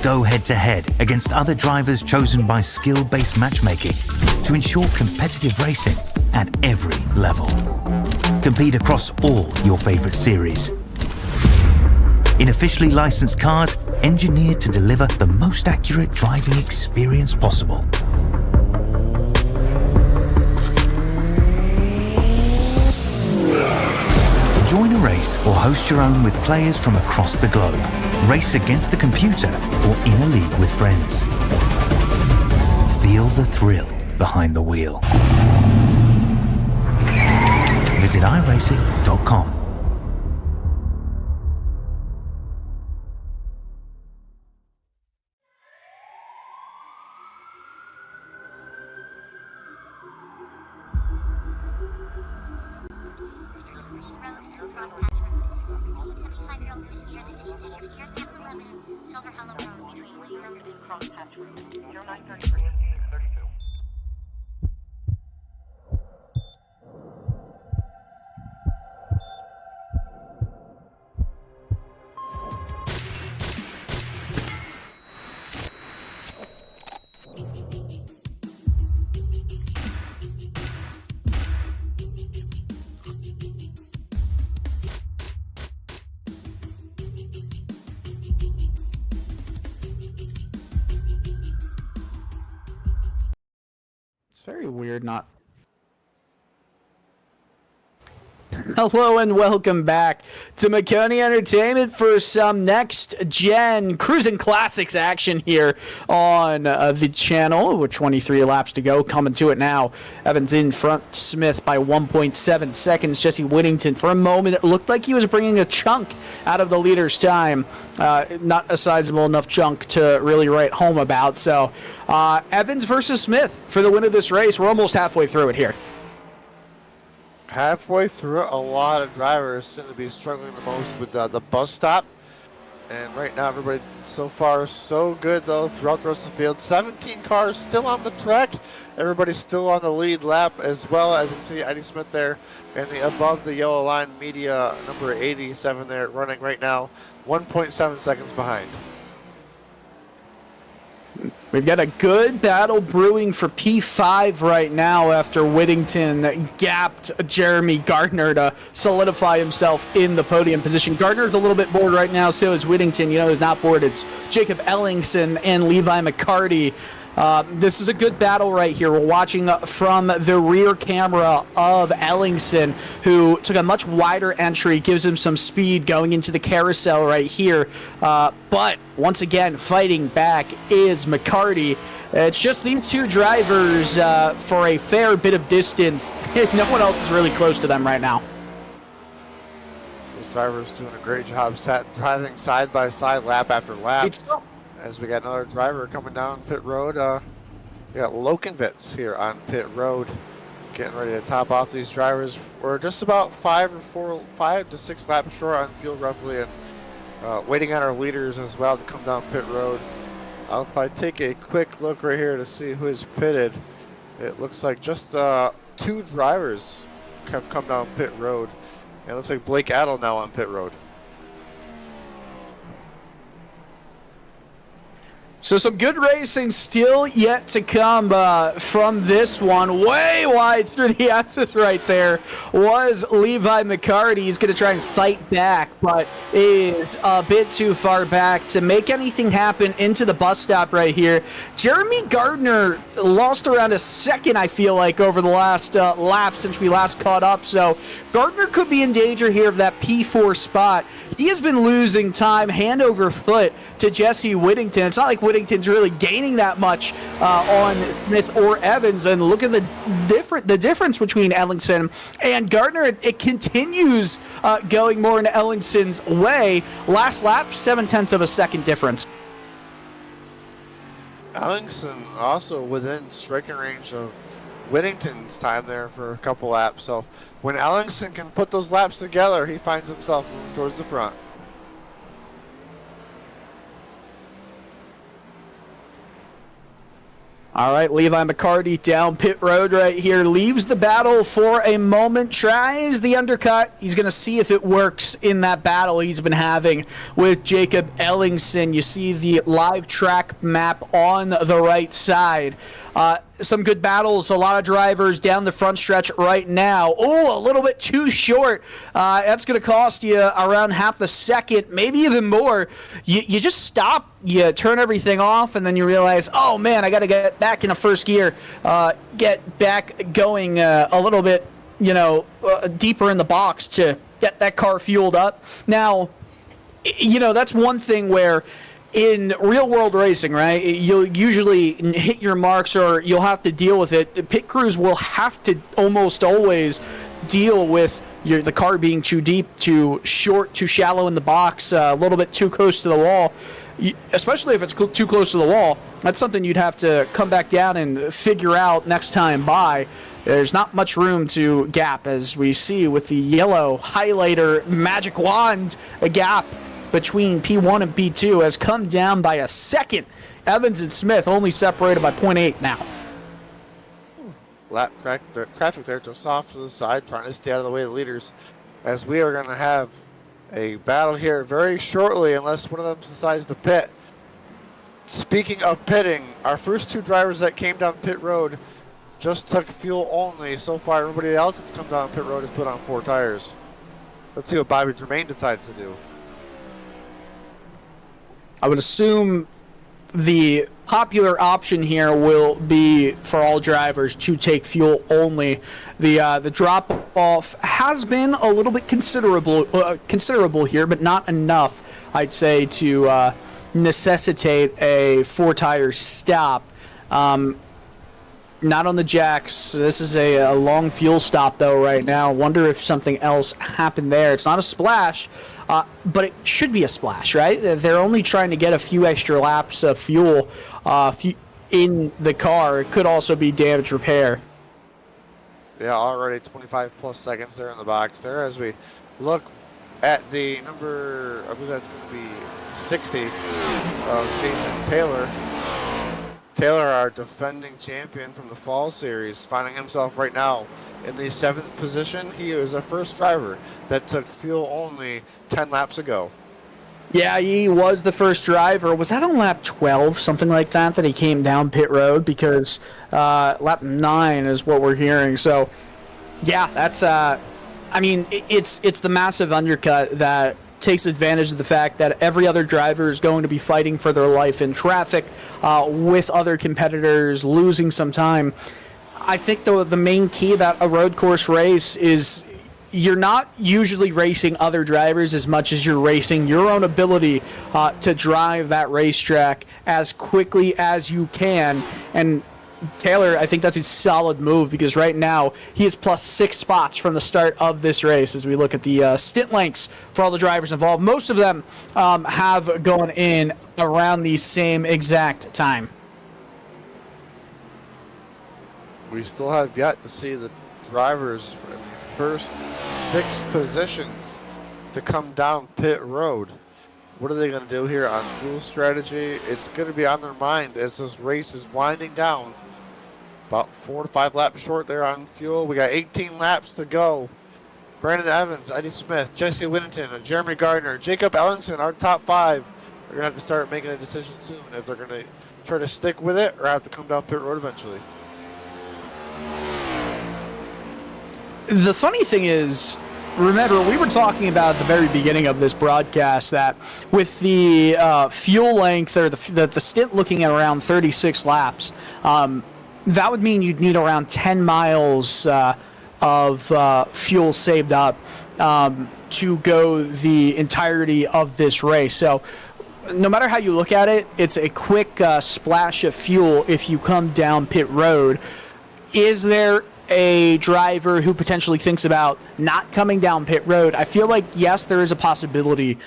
Speaker 18: Go head to head against other drivers chosen by skill-based matchmaking to ensure competitive racing at every level. Compete across all your favorite series. In officially licensed cars, engineered to deliver the most accurate driving experience possible. Join a race or host your own with players from across the globe. Race against the computer or in a league with friends. Feel the thrill behind the wheel. Visit iRacing.com.
Speaker 16: It's very weird not... Hello and welcome back to Maconi Entertainment for some next-gen Cruisin Classics action here on the channel. With 23 laps to go, coming to it now. Evans in front, Smith by 1.7 seconds. Jesse Whittington, for a moment, it looked like he was bringing a chunk out of the leader's time. Not a sizable enough chunk to really write home about. So, Evans versus Smith for the win of this race. We're almost halfway through it here.
Speaker 17: Halfway through it, a lot of drivers seem to be struggling the most with the bus stop. And right now, everybody so far so good, though, throughout the rest of the field. 17 cars still on the track. Everybody's still on the lead lap, as well as you can see Eddie Smith there and the above the yellow line media number 87 there running right now, 1.7 seconds behind.
Speaker 16: We've got a good battle brewing for P5 right now after Whittington gapped Jeremy Gardner to solidify himself in the podium position. Gardner's a little bit bored right now, so is Whittington. You know who's not bored? It's Jacob Ellingson and Levi McCarty. This is a good battle right here. We're watching from the rear camera of Ellingson, who took a much wider entry, gives him some speed going into the carousel right here. But once again, fighting back is McCarty. It's just these two drivers for a fair bit of distance. No one else is really close to them right now.
Speaker 17: These drivers doing a great job driving side by side, lap after lap. As we got another driver coming down pit road. We got Lokenvitz here on pit road, getting ready to top off these drivers. We're just about 5 to 6 laps short on fuel roughly, and waiting on our leaders as well to come down pit road. I'll probably take a quick look right here to see who is pitted. It looks like just 2 drivers have come down pit road. And it looks like Blake Adel now on pit road.
Speaker 16: So some good racing still yet to come from this one. Way wide through the S's right there was Levi McCarty. He's going to try and fight back, but is a bit too far back to make anything happen into the bus stop right here. Jeremy Gardner lost around a second, I feel like, over the last lap since we last caught up. So Gardner could be in danger here of that P4 spot. He has been losing time hand over foot to Jesse Whittington. It's not like Whittington's really gaining that much on Smith or Evans. And look at the difference between Ellingson and Gardner. It continues going more in Ellingson's way. Last lap, 0.7 of a second difference.
Speaker 17: Ellingson also within striking range of Whittington's time there for a couple laps. So when Ellingson can put those laps together, he finds himself moving towards the front.
Speaker 16: All right, Levi McCarty down pit road right here. Leaves the battle for a moment. Tries the undercut. He's going to see if it works in that battle he's been having with Jacob Ellingson. You see the live track map on the right side. Some good battles. A lot of drivers down the front stretch right now. Oh, a little bit too short. That's going to cost you around half a second, maybe even more. You just stop. You turn everything off, and then you realize, oh, man, I got to get back in a first gear, get back going a little bit, deeper in the box to get that car fueled up. Now, that's one thing where in real-world racing, right, you'll usually hit your marks or you'll have to deal with it. Pit crews will have to almost always deal with the car being too deep, too short, too shallow in the box, a little bit too close to the wall. Especially if it's too close to the wall, that's something you'd have to come back down and figure out next time by. There's not much room to gap, as we see with the yellow highlighter magic wand. A gap between P1 and P2 has come down by a second. Evans and Smith only separated by 0.8 now.
Speaker 17: Lap traffic there just off to the side, trying to stay out of the way of the leaders, as we are going to have a battle here very shortly, unless one of them decides to pit. Speaking of pitting, our first two drivers that came down pit road just took fuel only. So far, everybody else that's come down pit road has put on 4 tires. Let's see what Bobby Germain decides to do.
Speaker 16: I would assume the popular option here will be for all drivers to take fuel only. The drop off has been a little bit considerable here, but not enough, I'd say, to necessitate a 4-tire stop. Not on the jacks. This is a long fuel stop though right now. Wonder if something else happened there. It's not a splash, but it should be a splash, right? They're only trying to get a few extra laps of fuel in the car. It could also be damage repair.
Speaker 17: Yeah, already 25 plus seconds there in the box there as we look at the number, I believe that's going to be 60 of Jason Taylor. Taylor, our defending champion from the fall series, finding himself right now in the 7th position. He is a first driver that took fuel only 10 laps ago.
Speaker 16: Yeah, he was the first driver. Was that on lap 12, something like that he came down pit road? Because lap 9 is what we're hearing. So, yeah, that's, it's the massive undercut that takes advantage of the fact that every other driver is going to be fighting for their life in traffic with other competitors, losing some time. I think, though, the main key about a road course race is you're not usually racing other drivers as much as you're racing your own ability to drive that racetrack as quickly as you can. And Taylor, I think that's a solid move because right now he is plus 6 spots from the start of this race as we look at the stint lengths for all the drivers involved. Most of them have gone in around the same exact time.
Speaker 17: We still have yet to see the drivers in the first 6 positions to come down pit road. What are they going to do here on fuel strategy? It's going to be on their mind as this race is winding down. About 4 to 5 laps short there on fuel. We got 18 laps to go. Brandon Evans, Eddie Smith, Jesse Whittington, Jeremy Gardner, Jacob Ellingson, our top 5 They're going to have to start making a decision soon if they're going to try to stick with it or have to come down pit road eventually.
Speaker 16: The funny thing is, remember, we were talking about at the very beginning of this broadcast that with the fuel length or the stint looking at around 36 laps, that would mean you'd need around 10 miles of fuel saved up to go the entirety of this race. So no matter how you look at it, it's a quick splash of fuel if you come down pit road. Is there a driver who potentially thinks about not coming down pit road? I feel like, yes, there is a possibility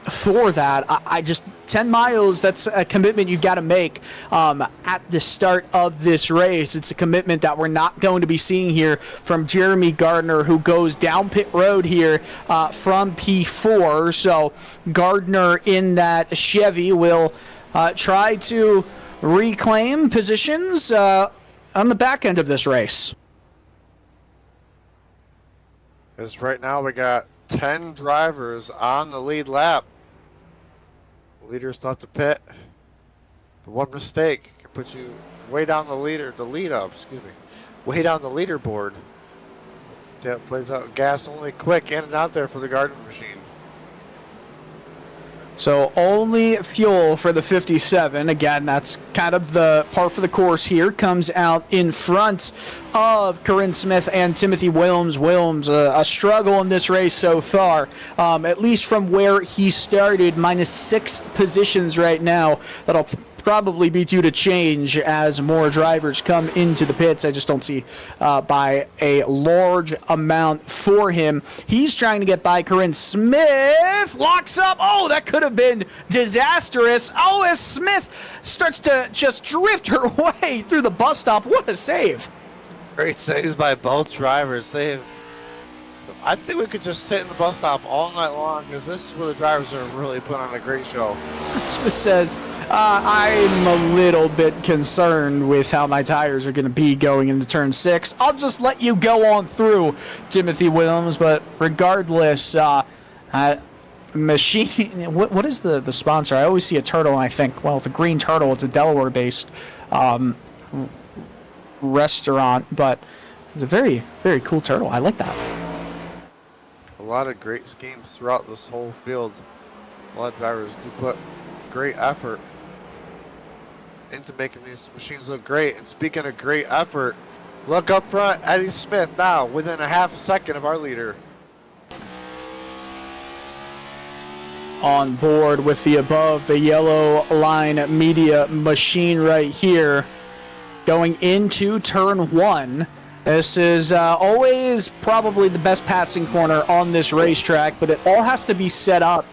Speaker 16: for that. I just 10 miles, that's a commitment you've got to make at the start of this race. It's a commitment that we're not going to be seeing here from Jeremy Gardner, who goes down pit road here from P4. So Gardner in that Chevy will try to reclaim positions on the back end of this race.
Speaker 17: As right now we got 10 drivers on the lead lap. Leaders still have to pit. But one mistake can put you way down way down the leaderboard. That plays out gas only quick in and out there for the Gardner machine.
Speaker 16: So only fuel for the 57. Again, that's kind of the par for the course here. Comes out in front of Corinne Smith and Timothy Williams. Williams, a struggle in this race so far, at least from where he started, minus 6 positions right now. That'll probably be due to change as more drivers come into the pits. I just don't see by a large amount for him. He's trying to get by Corinne Smith. Locks up. Oh, that could have been disastrous. Oh, as Smith starts to just drift her way through the bus stop. What a save.
Speaker 17: Great saves by both drivers. I think we could just sit in the bus stop all night long, because this is where the drivers are really putting on a great show.
Speaker 16: Smith says, I'm a little bit concerned with how my tires are going to be going into turn 6. I'll just let you go on through, Timothy Williams. But regardless, machine. What is the sponsor? I always see a turtle, and I think, well, the Green Turtle. It's a Delaware-based restaurant, but it's a very, very cool turtle. I like that.
Speaker 17: A lot of great schemes throughout this whole field. A lot of drivers do put great effort into making these machines look great. And speaking of great effort, look up front, Eddie Smith now within a half a second of our leader.
Speaker 16: On board with the above the yellow line media machine right here, going into turn 1. This is always probably the best passing corner on this racetrack, but it all has to be set up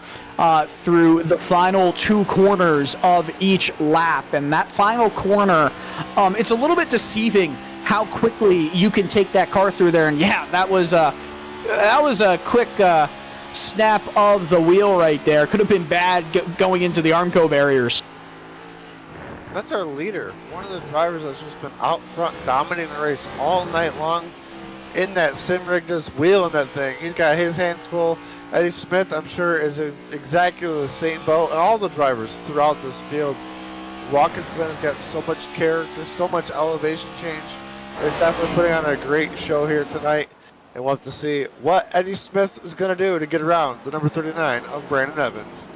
Speaker 16: through the final 2 corners of each lap. And that final corner, it's a little bit deceiving how quickly you can take that car through there. And yeah, that was a quick snap of the wheel right there. Could have been bad going into the Armco barriers.
Speaker 17: That's our leader. One of the drivers that's just been out front dominating the race all night long in that sim rig, this wheel in that thing. He's got his hands full. Eddie Smith, I'm sure, is in exactly the same boat. And all the drivers throughout this field. Watkins has got so much character, so much elevation change. They're definitely putting on a great show here tonight. And we'll have to see what Eddie Smith is going to do to get around the number 39 of Brandon Evans.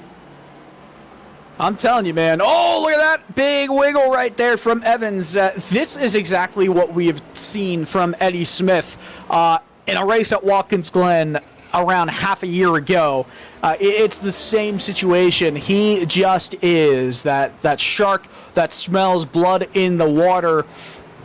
Speaker 16: I'm telling you, man. Oh, look at that big wiggle right there from Evans. This is exactly what we have seen from Eddie Smith in a race at Watkins Glen around half a year ago. It's the same situation. He just is that shark that smells blood in the water.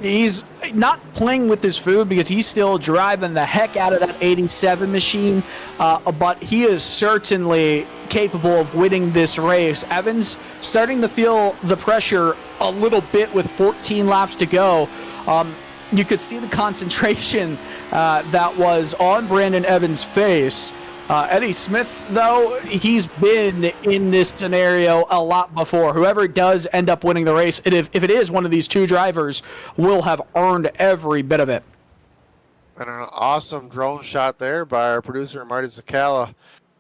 Speaker 16: He's not playing with his food because he's still driving the heck out of that 87 machine, but he is certainly capable of winning this race. Evans starting to feel the pressure a little bit with 14 laps to go. You could see the concentration that was on Brandon Evans' face. Eddie Smith, though, he's been in this scenario a lot before. Whoever does end up winning the race, if it is one of these 2 drivers, will have earned every bit of it.
Speaker 17: And an awesome drone shot there by our producer, Marty Zakala,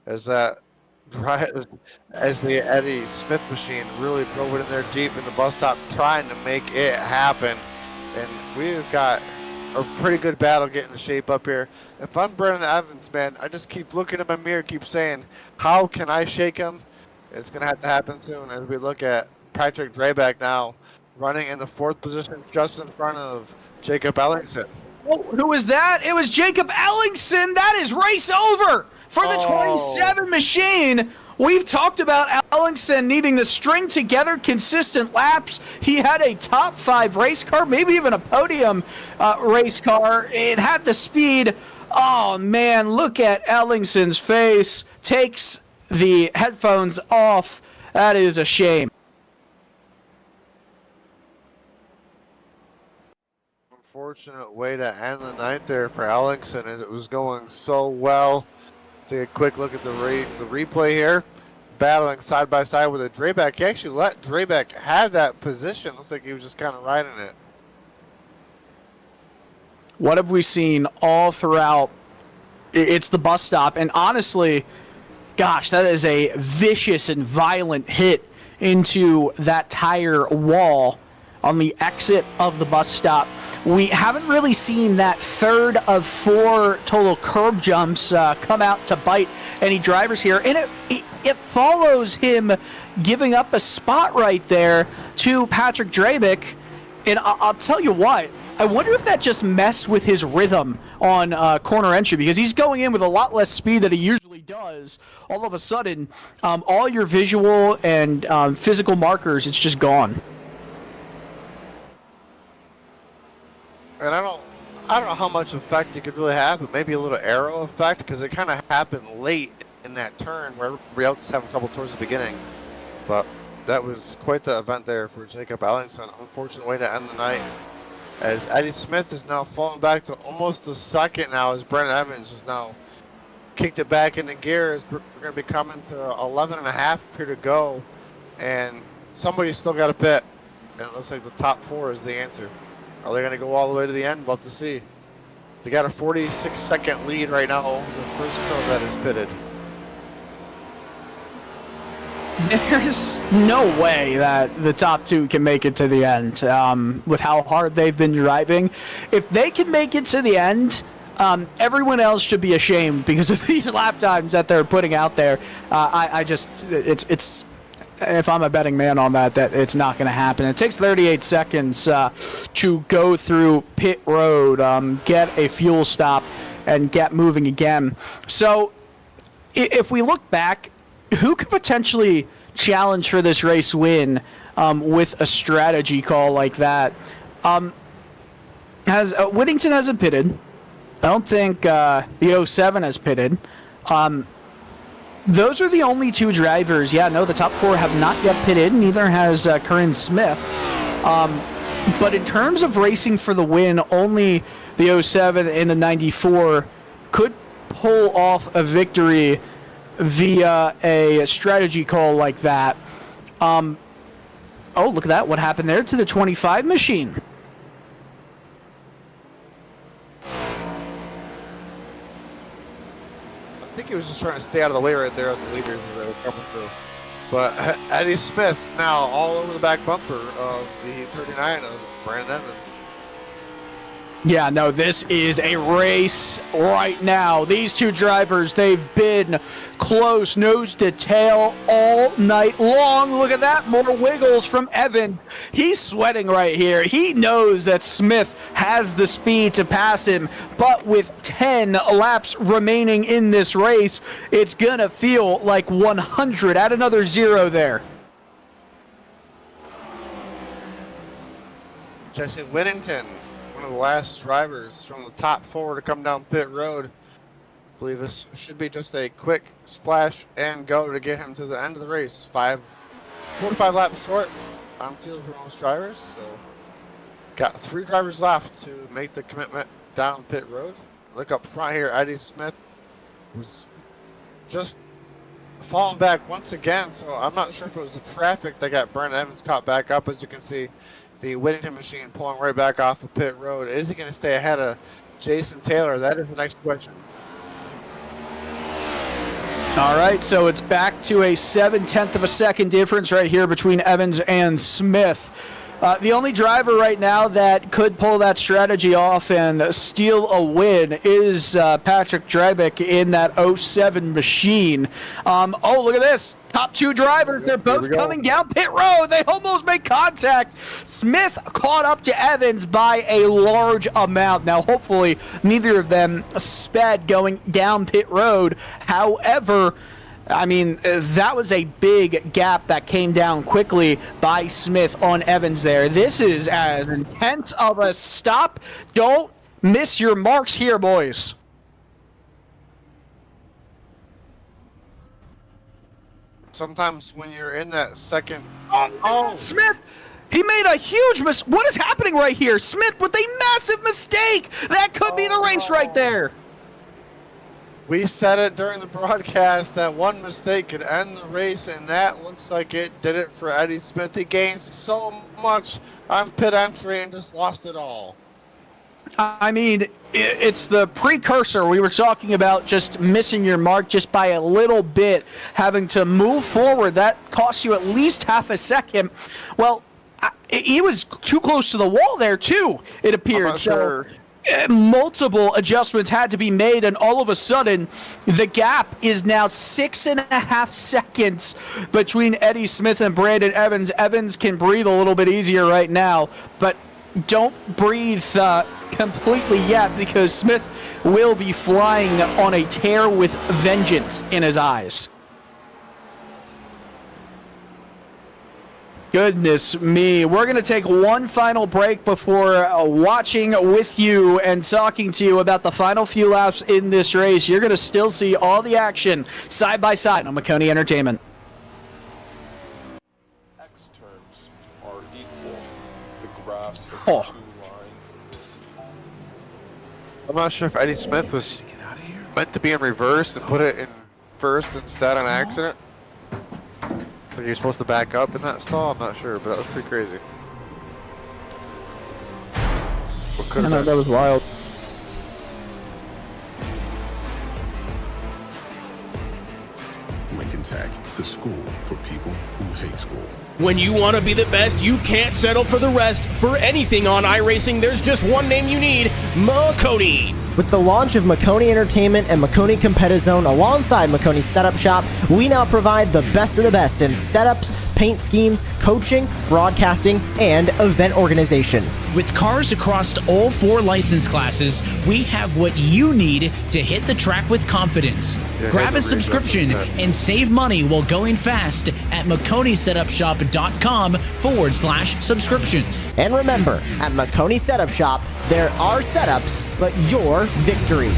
Speaker 17: as that as the Eddie Smith machine really drove it in there deep in the bus stop, trying to make it happen. And we've got a pretty good battle getting the shape up here. If I'm Brennan Evans, man, I just keep looking in my mirror, keep saying, how can I shake him? It's going to have to happen soon as we look at Patrick Drabeck now running in the 4th position just in front of Jacob Ellingson.
Speaker 16: Oh, who was that? It was Jacob Ellingson. That is race over for the 27 machine. We've talked about Ellingson needing to string together consistent laps. He had a top 5 race car, maybe even a podium race car. It had the speed. Oh, man, look at Ellingson's face. Takes the headphones off. That is a shame.
Speaker 17: Unfortunate way to end the night there for Ellingson as it was going so well. Take a quick look at the replay here. Battling side by side with a Drabeck. He actually let Drabeck have that position. Looks like he was just kind of riding it.
Speaker 16: What have we seen all throughout? It's the bus stop. And honestly, gosh, that is a vicious and violent hit into that tire wall on the exit of the bus stop. We haven't really seen that 3rd of 4 total curb jumps come out to bite any drivers here. And it follows him giving up a spot right there to Patrick Drabeck. And I'll tell you what, I wonder if that just messed with his rhythm on corner entry, because he's going in with a lot less speed than he usually does. All of a sudden, all your visual and physical markers, it's just gone.
Speaker 17: And I don't know how much effect it could really have, but maybe a little arrow effect, because it kind of happened late in that turn where everybody else is having trouble towards the beginning. But that was quite the event there for Jacob Ellingson. Unfortunate way to end the night, as Eddie Smith is now falling back to almost a second now, as Brennan Evans has now kicked it back into gear. As we're going to be coming to 11.5 here to go, and somebody's still got a pit, and it looks like the top 4 is the answer. Are they going to go all the way to the end? We'll have to see. They got a 46-second lead right now over the first car that is pitted.
Speaker 16: There's no way that the top 2 can make it to the end with how hard they've been driving. If they can make it to the end, everyone else should be ashamed because of these lap times that they're putting out there. It's if I'm a betting man on that it's not going to happen. It takes 38 seconds to go through pit road, get a fuel stop, and get moving again. So if we look back, who could potentially challenge for this race win with a strategy call like that? Whittington hasn't pitted. I don't think the 07 has pitted. Those are the only 2 drivers. Yeah, no, the top 4 have not yet pitted. Neither has Cruisin Smith. But in terms of racing for the win, only the 07 and the 94 could pull off a victory via a strategy call like that. Oh, look at that. What happened there to the 25 machine?
Speaker 17: I think he was just trying to stay out of the way right there on the leaders as they were coming through. But Eddie Smith now all over the back bumper of the 39 of Brandon Evans.
Speaker 16: Yeah, no, this is a race right now. These 2 drivers, they've been close, nose to tail all night long. Look at that, more wiggles from Evan. He's sweating right here. He knows that Smith has the speed to pass him, but with 10 laps remaining in this race, it's gonna feel like 100. Add another 0 there.
Speaker 17: Jesse Whittington, one of the last drivers from the top 4 to come down pit road. I believe this should be just a quick splash and go to get him to the end of the race. 4 to 5 laps short on field for most drivers. So got 3 drivers left to make the commitment down pit road. Look up front here, Eddie Smith was just falling back once again. So I'm not sure if it was the traffic that got Brandon Evans caught back up. As you can see, the Whittington machine pulling right back off of pit road. Is he going to stay ahead of Jason Taylor? That is the next question.
Speaker 16: All right, so it's back to a 0.7 of a second difference right here between Evans and Smith. The only driver right now that could pull that strategy off and steal a win is Patrick Drybeck in that 07 machine. Oh, look at this. Top two drivers, they're both coming down pit road. They almost make contact. Smith caught up to Evans by a large amount. Now, hopefully, neither of them sped going down pit road. However, I mean, that was a big gap that came down quickly by Smith on Evans there. This is as intense of a stop. Don't miss your marks here, boys.
Speaker 17: Sometimes when you're in that second...
Speaker 16: Oh, Smith! He made a huge mistake. What is happening right here? Smith with a massive mistake. That could be the race right there.
Speaker 17: We said it during the broadcast that one mistake could end the race, and that looks like it did it for Eddie Smith. He gained so much on pit entry and just lost it all.
Speaker 16: I mean, it's the precursor. We were talking about just missing your mark just by a little bit, having to move forward. That costs you at least half a second. Well, he was too close to the wall there, too, it appeared. So multiple adjustments had to be made, and all of a sudden, the gap is now 6.5 seconds between Eddie Smith and Brandon Evans. Evans can breathe a little bit easier right now, but don't breathe completely yet, because Smith will be flying on a tear with vengeance in his eyes. Goodness me. We're going to take one final break before watching with you and talking to you about the final few laps in this race. You're going to still see all the action side by side on Maconi Entertainment.
Speaker 19: X terms are equal. The graphs of
Speaker 16: Oh.
Speaker 19: the two lines.
Speaker 17: I'm not sure if Eddie Smith was meant to be in reverse and put it in first instead on accident. Like you're supposed to back up in that stall? I'm not sure, but that was pretty crazy. What could have been?
Speaker 7: That was wild.
Speaker 3: Lincoln Tech, the school for people who hate school.
Speaker 11: When you want to be the best, you can't settle for the rest. For anything on iRacing, there's just one name you need, Maconi.
Speaker 12: With the launch of Maconi Entertainment and Maconi Competizone alongside Maconi Setup Shop, we now provide the best of the best in setups, paint schemes, coaching, broadcasting, and event organization.
Speaker 13: With cars across all 4 license classes, we have what you need to hit the track with confidence. Grab a subscription and save money while going fast at MaconiSetupShop.com/subscriptions.
Speaker 12: And remember, at Maconi Setup Shop, there are setups, but your victories.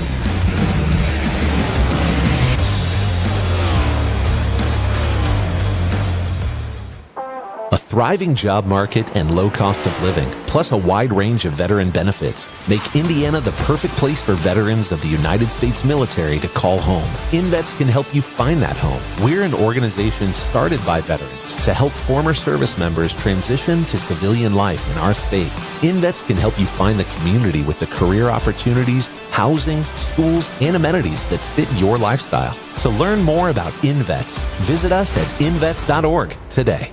Speaker 2: A thriving job market and low cost of living, plus a wide range of veteran benefits, make Indiana the perfect place for veterans of the United States military to call home. InVets can help you find that home. We're an organization started by veterans to help former service members transition to civilian life in our state. InVets can help you find the community with the career opportunities, housing, schools, and amenities that fit your lifestyle. To learn more about InVets, visit us at invets.org today.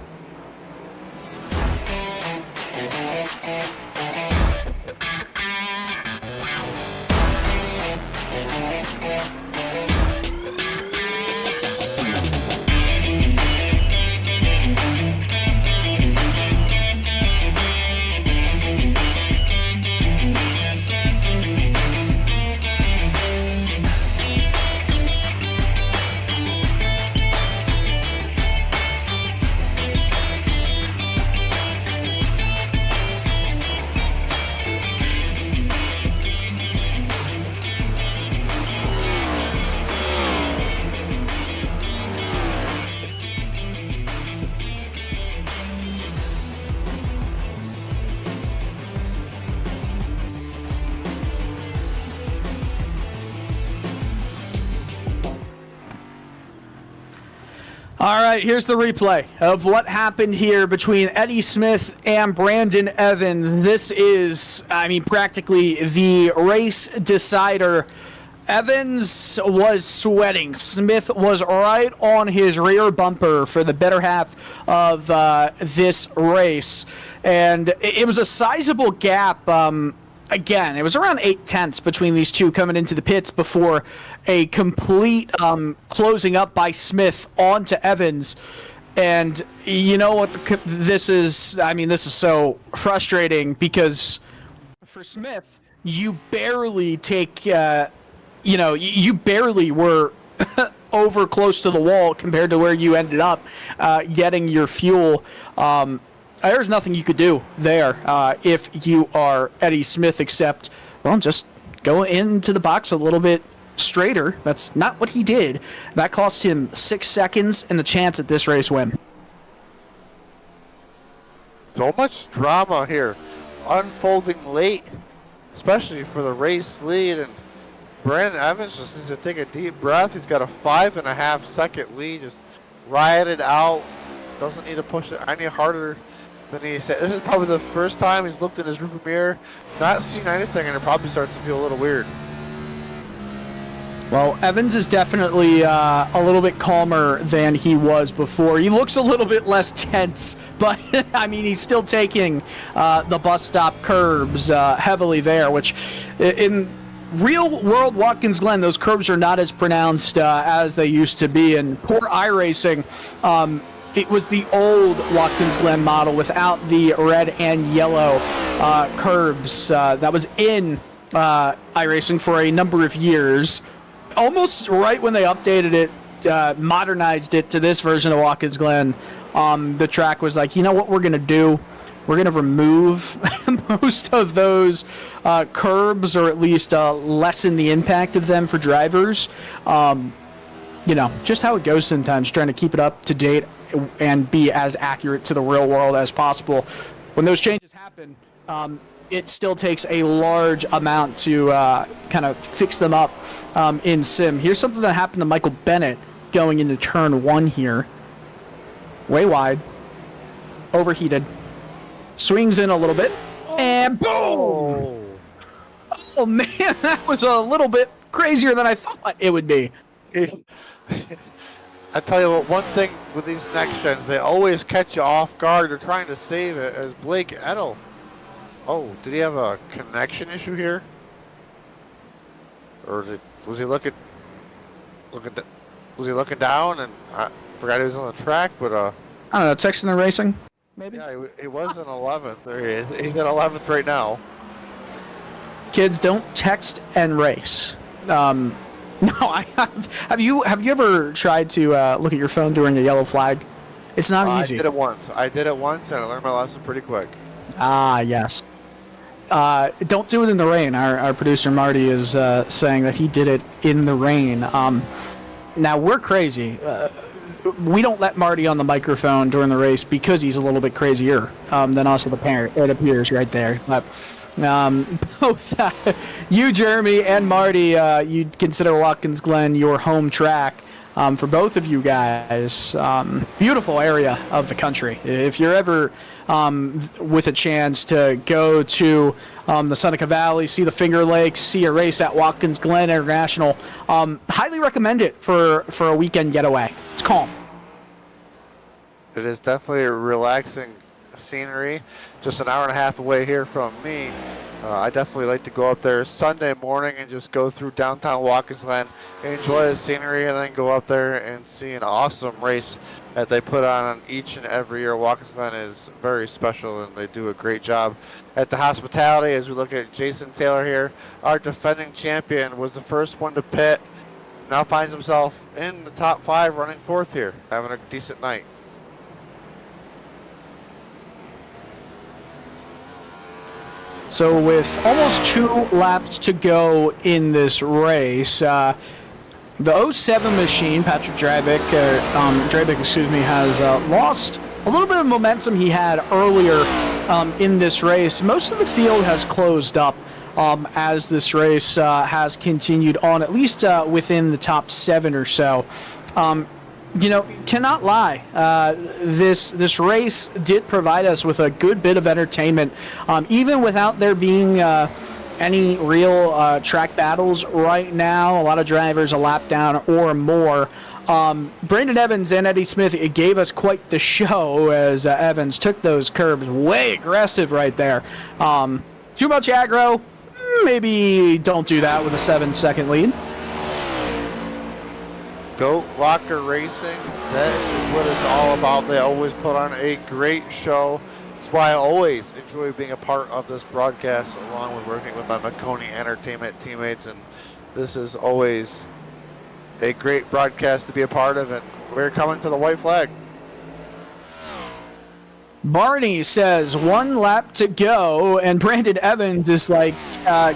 Speaker 16: All right, here's the replay of what happened here between Eddie Smith and Brandon Evans. This is, I mean, practically the race decider. Evans was sweating. Smith was right on his rear bumper for the better half of this race. And it was a sizable gap. Again, it was around 0.8 between these two coming into the pits before a complete closing up by Smith onto Evans. And you know what this is? I mean, this is so frustrating because for Smith, you barely take... you barely were over close to the wall compared to where you ended up getting your fuel. There's nothing you could do there if you are Eddie Smith except, well, just go into the box a little bit straighter. That's not what he did. That cost him 6 seconds and the chance at this race win.
Speaker 17: So much drama here, unfolding late, especially for the race lead, and Brandon Evans just needs to take a deep breath. He's got a 5.5 second lead, just ride it out. Doesn't need to push it any harder than he said. This is probably the first time he's looked in his rearview mirror, not seen anything, and it probably starts to feel a little weird.
Speaker 16: Well, Evans is definitely a little bit calmer than he was before. He looks a little bit less tense, but I mean, he's still taking the bus stop curbs heavily there, which in real world Watkins Glen, those curbs are not as pronounced as they used to be. And poor iRacing, it was the old Watkins Glen model without the red and yellow curbs. That was in iRacing for a number of years. Almost right when they updated it, modernized it to this version of Watkins Glen, the track was like, you know what we're going to do? We're going to remove most of those curbs, or at least lessen the impact of them for drivers. Just how it goes sometimes, trying to keep it up to date and be as accurate to the real world as possible. When those changes happen, it still takes a large amount to kind of fix them up in sim. Here's something that happened to Michael Bennett going into turn 1 here. Way wide. Overheated. Swings in a little bit, and boom! Oh man, that was a little bit crazier than I thought it would be.
Speaker 17: I tell you what, one thing with these next gens, they always catch you off guard. They're trying to save it, as Blake Edel. Oh, did he have a connection issue here? Or was he looking down, and I forgot he was on the track, but
Speaker 16: I don't know, texting and racing? Maybe?
Speaker 17: Yeah, he was in 11th. There he is. He's in 11th right now.
Speaker 16: Kids, don't text and race. No, I have. Have you ever tried to look at your phone during a yellow flag? It's not easy.
Speaker 17: I did it once, and I learned my lesson pretty quick.
Speaker 16: Ah, yes. Don't do it in the rain. Our producer Marty is saying that he did it in the rain. Now, we're crazy. We don't let Marty on the microphone during the race because he's a little bit crazier than us, it appears right there. But both you, Jeremy, and Marty, you'd consider Watkins Glen your home track. For both of you guys, beautiful area of the country. If you're ever with a chance to go to the Seneca Valley, see the Finger Lakes, see a race at Watkins Glen International, highly recommend it for a weekend getaway. It's calm.
Speaker 17: It is definitely a relaxing scenery. Just an hour and a half away here from me. I definitely like to go up there Sunday morning and just go through downtown Watkins Glen, enjoy the scenery, and then go up there and see an awesome race that they put on each and every year. Watkins Glen is very special, and they do a great job at the hospitality. As we look at Jason Taylor here, our defending champion, was the first one to pit. Now finds himself in the top 5, running 4th here, having a decent night.
Speaker 16: So with almost 2 laps to go in this race, the 07 machine, Patrick Drabick, has lost a little bit of momentum he had earlier in this race. Most of the field has closed up as this race has continued on, at least within the top 7 or so. Cannot lie. This race did provide us with a good bit of entertainment, even without there being any real track battles right now. A lot of drivers a lap down or more. Brandon Evans and Eddie Smith gave us quite the show as Evans took those curbs way aggressive right there. Too much aggro, maybe don't do that with a 7-second lead.
Speaker 17: GoatLocker Racing, that is what it's all about. They always put on a great show. That's why I always enjoy being a part of this broadcast, along with working with my Maconi Entertainment teammates. And this is always a great broadcast to be a part of, and we're coming to the white flag.
Speaker 16: Barney says 1 lap to go, and Brandon Evans is like,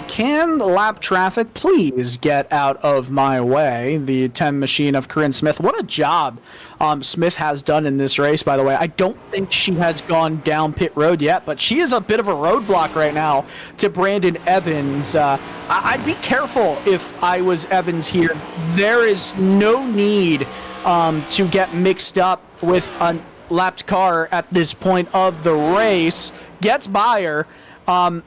Speaker 16: can lap traffic please get out of my way? The 10 machine of Corinne Smith. What a job Smith has done in this race, by the way. I don't think she has gone down pit road yet, but she is a bit of a roadblock right now to Brandon Evans. I'd be careful if I was Evans here. There is no need to get mixed up with a lapped car at this point of the race. Gets by her. A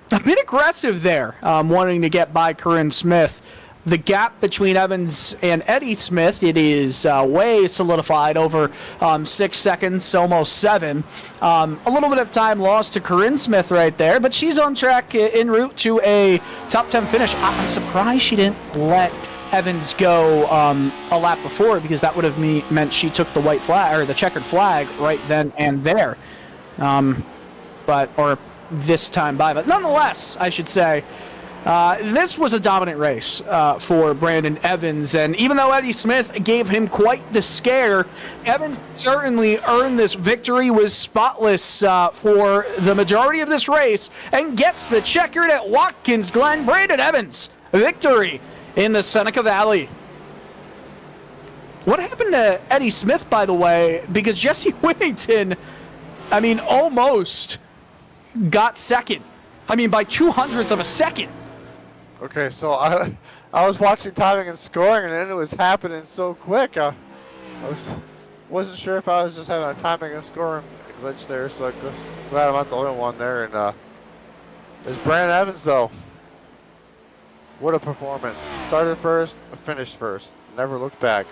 Speaker 16: bit aggressive there, wanting to get by Corinne Smith. The gap between Evans and Eddie Smith, it is way solidified over 6 seconds, almost 7. A little bit of time lost to Corinne Smith right there, but she's on track en route to a top 10 finish. I'm surprised she didn't let Evans go a lap before, because that would have meant she took the white flag, or the checkered flag, right then and there. Or this time by. But nonetheless, I should say, this was a dominant race for Brandon Evans. And even though Eddie Smith gave him quite the scare, Evans certainly earned this victory, was spotless for the majority of this race, and gets the checkered at Watkins Glen. Brandon Evans, victory in the Seneca Valley. What happened to Eddie Smith, by the way? Because Jesse Whittington, almost got second. By 0.02 of a second.
Speaker 17: Okay, so I was watching timing and scoring, and then it was happening so quick. I wasn't sure if I was just having a timing and scoring glitch there, so I'm just glad I'm not the only one there. And it's Brandon Evans, though. What a performance. Started first, finished first. Never looked back.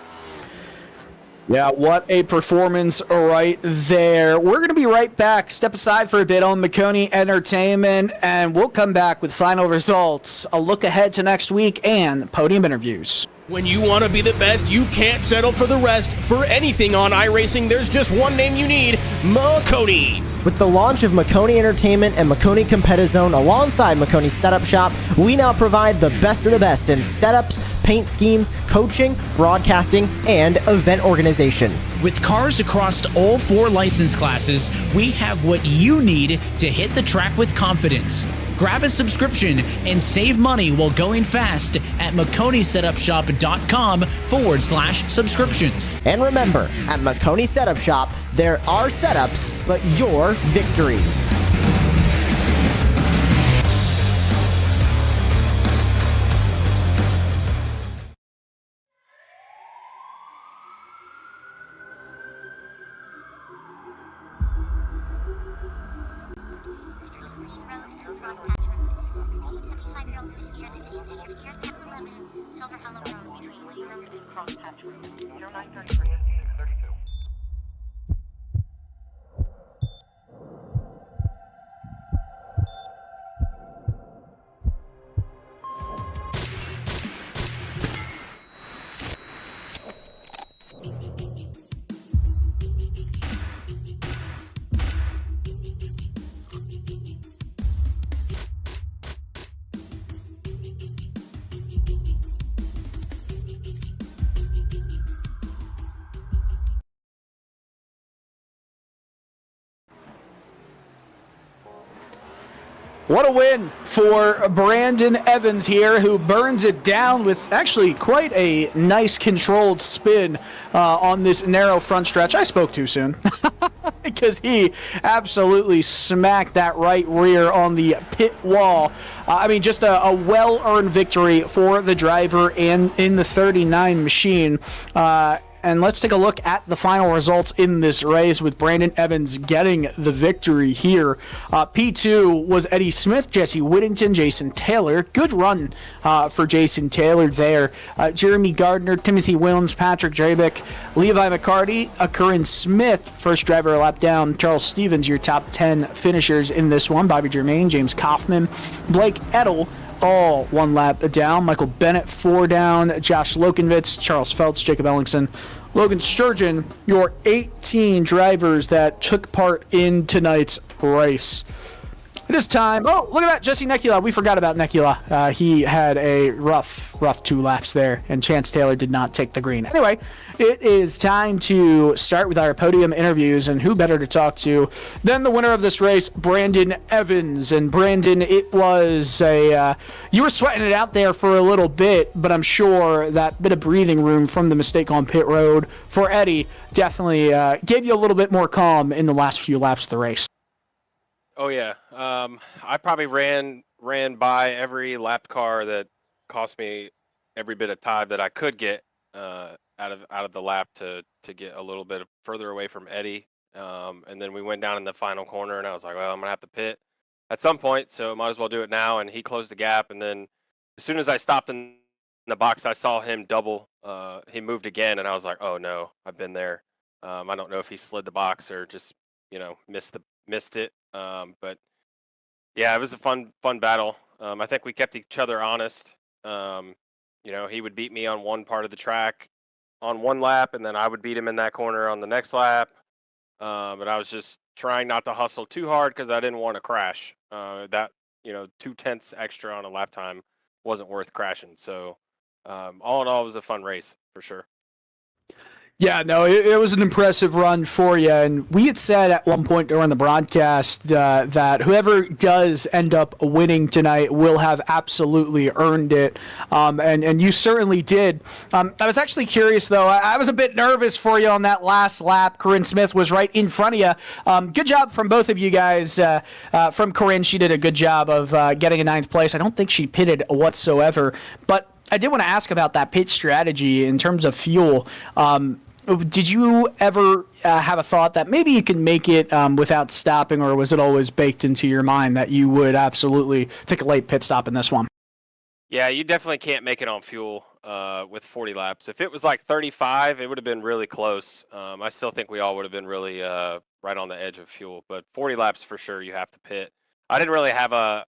Speaker 16: Yeah, what a performance right there. We're going to be right back. Step aside for a bit on Maconi Entertainment, and we'll come back with final results, a look ahead to next week, and podium interviews.
Speaker 11: When you want to be the best, you can't settle for the rest. For anything on iRacing, there's just one name you need, Maconi.
Speaker 12: With the launch of Maconi Entertainment and Maconi Competizone alongside Maconi Setup Shop, we now provide the best of the best in setups, paint schemes, coaching, broadcasting, and event organization.
Speaker 13: With cars across all 4 license classes, we have what you need to hit the track with confidence. Grab a subscription and save money while going fast at MaconiSetupShop.com/subscriptions.
Speaker 12: And remember, at Maconi Setup Shop, there are setups, but your victories.
Speaker 16: What a win for Brandon Evans here, who burns it down with actually quite a nice controlled spin on this narrow front stretch. I spoke too soon because he absolutely smacked that right rear on the pit wall. Just a well-earned victory for the driver and in the 39 machine. And let's take a look at the final results in this race with Brandon Evans getting the victory here. P2 was Eddie Smith, Jesse Whittington, Jason Taylor. Good run for Jason Taylor there. Jeremy Gardner, Timothy Williams, Patrick Drabick, Levi McCarty, Curran Smith, first driver a lap down. Charles Stevens, your top 10 finishers in this one. Bobby Germain, James Kaufman, Blake Edel, all one lap down. Michael Bennett, 4 down. Josh Lokenvitz, Charles Feltz, Jacob Ellingson, Logan Sturgeon, your 18 drivers that took part in tonight's race. It is time. Oh, look at that, Jesse Nekula. We forgot about Nekula. He had a rough 2 laps there, and Chance Taylor did not take the green. Anyway, it is time to start with our podium interviews, and who better to talk to than the winner of this race, Brandon Evans. And Brandon, it was you were sweating it out there for a little bit, but I'm sure that bit of breathing room from the mistake on pit road for Eddie definitely gave you a little bit more calm in the last few laps of the race.
Speaker 20: Oh yeah, I probably ran by every lap car that cost me every bit of time that I could get out of the lap to get a little bit further away from Eddie. And then we went down in the final corner, and I was like, well, I'm gonna have to pit at some point, so might as well do it now. And he closed the gap, and then as soon as I stopped in the box, I saw him double. He moved again, and I was like, oh no, I've been there. I don't know if he slid the box or just missed it. But yeah, it was a fun battle. I think we kept each other honest. He would beat me on one part of the track on one lap, and then I would beat him in that corner on the next lap. But I was just trying not to hustle too hard because I didn't want to crash. 2/10 extra on a lap time wasn't worth crashing. So all in all, it was a fun race for sure.
Speaker 16: Yeah, no, it was an impressive run for you. And we had said at one point during the broadcast that whoever does end up winning tonight will have absolutely earned it. And you certainly did. I was actually curious, though. I was a bit nervous for you on that last lap. Corinne Smith was right in front of you. Good job from both of you guys. From Corinne, she did a good job of getting a 9th place. I don't think she pitted whatsoever. But I did want to ask about that pit strategy in terms of fuel. Did you ever have a thought that maybe you can make it without stopping, or was it always baked into your mind that you would absolutely take a late pit stop in this one?
Speaker 20: Yeah, you definitely can't make it on fuel with 40 laps. If it was like 35, it would have been really close. I still think we all would have been really right on the edge of fuel, but 40 laps for sure you have to pit. I didn't really have a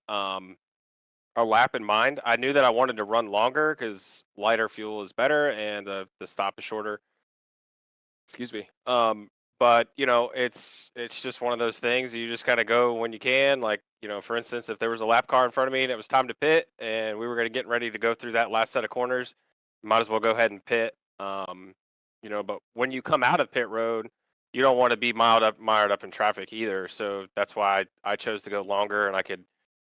Speaker 20: lap in mind. I knew that I wanted to run longer because lighter fuel is better and the stop is shorter. Excuse me. But it's just one of those things. You just gotta go when you can. Like, for instance, if there was a lap car in front of me and it was time to pit and we were gonna get ready to go through that last set of corners, might as well go ahead and pit. But when you come out of pit road, you don't want to be mired up in traffic either. So that's why I chose to go longer, and I could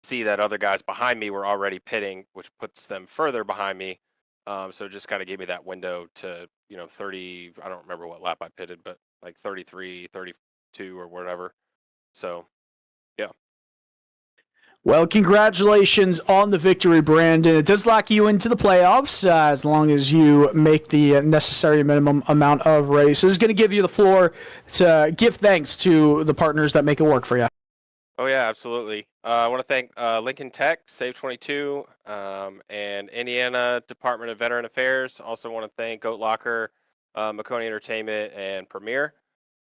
Speaker 20: see that other guys behind me were already pitting, which puts them further behind me. So it just kind of gave me that window to, 30, I don't remember what lap I pitted, but like 33, 32 or whatever. So, yeah.
Speaker 16: Well, congratulations on the victory, Brandon. It does lock you into the playoffs as long as you make the necessary minimum amount of races. It's going to give you the floor to give thanks to the partners that make it work for you.
Speaker 20: Oh, yeah, absolutely. I want to thank Lincoln Tech, Save 22, and Indiana Department of Veteran Affairs. Also want to thank GoatLocker, Maconi Entertainment, and Premier.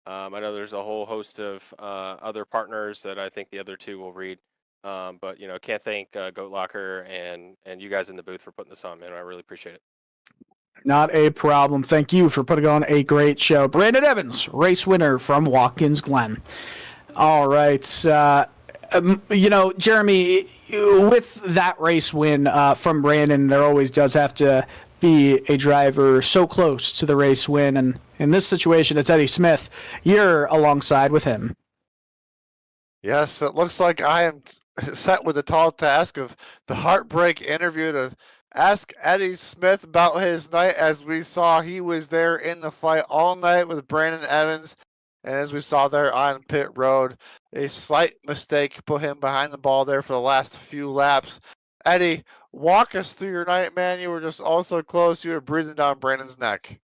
Speaker 20: I know there's a whole host of other partners that I think the other two will read. But, can't thank GoatLocker and you guys in the booth for putting this on, man. I really appreciate it.
Speaker 16: Not a problem. Thank you for putting on a great show. Brandon Evans, race winner from Watkins, Glen. All right. Jeremy, with that race win from Brandon, there always does have to be a driver so close to the race win. And in this situation, it's Eddie Smith. You're alongside with him.
Speaker 17: Yes, it looks like I am set with the tall task of the heartbreak interview to ask Eddie Smith about his night. As we saw, he was there in the fight all night with Brandon Evans. And as we saw there on pit road, a slight mistake put him behind the ball there for the last few laps. Eddie, walk us through your night, man. You were just also close. You were breathing down Brandon's neck.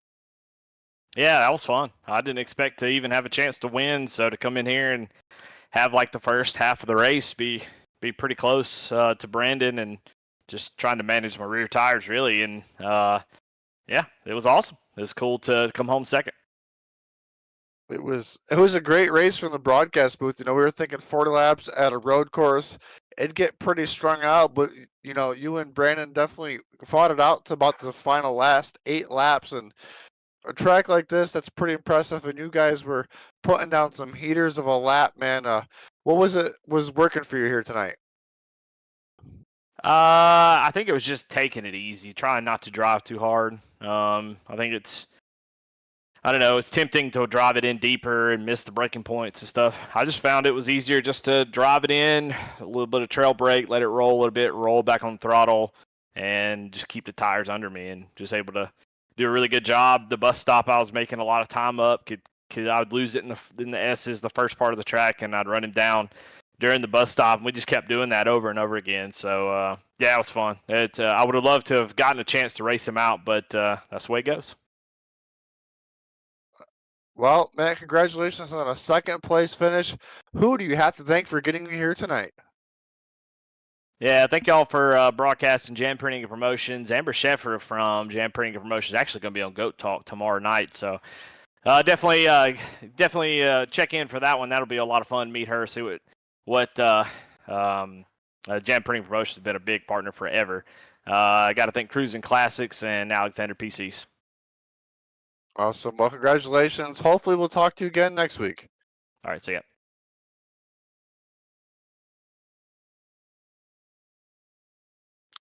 Speaker 21: Yeah, that was fun. I didn't expect to even have a chance to win, so to come in here and have like the first half of the race be pretty close to Brandon and just trying to manage my rear tires really, and yeah, it was awesome. It was cool to come home second.
Speaker 17: It was a great race from the broadcast booth. We were thinking 40 laps at a road course. It'd get pretty strung out, but you and Brandon definitely fought it out to about the final last 8 laps. And a track like this, that's pretty impressive. And you guys were putting down some heaters of a lap, man. What was working for you here tonight?
Speaker 21: I think it was just taking it easy, trying not to drive too hard. I think I don't know, it's tempting to drive it in deeper and miss the braking points and stuff. I just found it was easier just to drive it in, a little bit of trail brake, let it roll a little bit, roll back on the throttle, and just keep the tires under me, and just able to do a really good job. The bus stop, I was making a lot of time up. I would lose it in the S's, the first part of the track, and I'd run him down during the bus stop, and we just kept doing that over and over again. So, yeah, it was fun. I would have loved to have gotten a chance to race him out, but that's the way it goes.
Speaker 17: Well, man, congratulations on a second place finish. Who do you have to thank for getting you here tonight?
Speaker 21: Yeah, thank y'all for broadcasting Jam Printing and Promotions. Amber Sheffer from Jam Printing and Promotions is actually going to be on Goat Talk tomorrow night, so definitely check in for that one. That'll be a lot of fun. Meet her, see what Jam Printing Promotions has been a big partner forever. I got to thank Cruisin Classics and Alexander PCs.
Speaker 17: Awesome. Well, congratulations. Hopefully, we'll talk to you again next week.
Speaker 21: All right, see ya.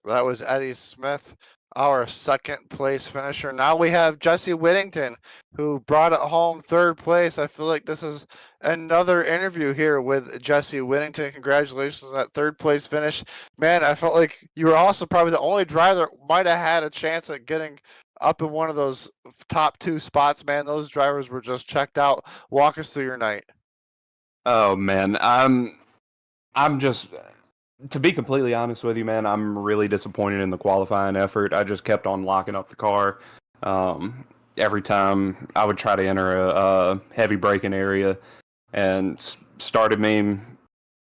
Speaker 17: That was Eddie Smith, our second place finisher. Now we have Jesse Whittington, who brought it home third place. I feel like this is another interview here with Jesse Whittington. Congratulations on that third place finish. Man, I felt like you were also probably the only driver that might have had a chance at getting up in one of those top 2 spots, man. Those drivers were just checked out. Walk us through your night.
Speaker 22: Oh man, I'm just, to be completely honest with you, man, I'm really disappointed in the qualifying effort. I just kept on locking up the car. Every time I would try to enter a heavy braking area, and started me,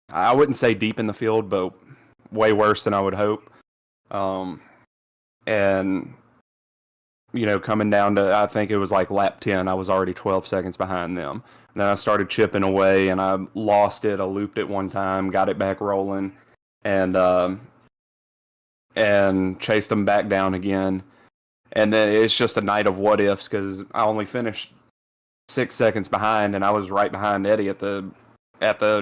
Speaker 22: I wouldn't say deep in the field, but way worse than I would hope. And coming down to, I think it was like lap 10, I was already 12 seconds behind them. And then I started chipping away, and I lost it. I looped it one time, got it back rolling, and chased them back down again. And then it's just a night of what ifs, because I only finished 6 seconds behind, and I was right behind Eddie at the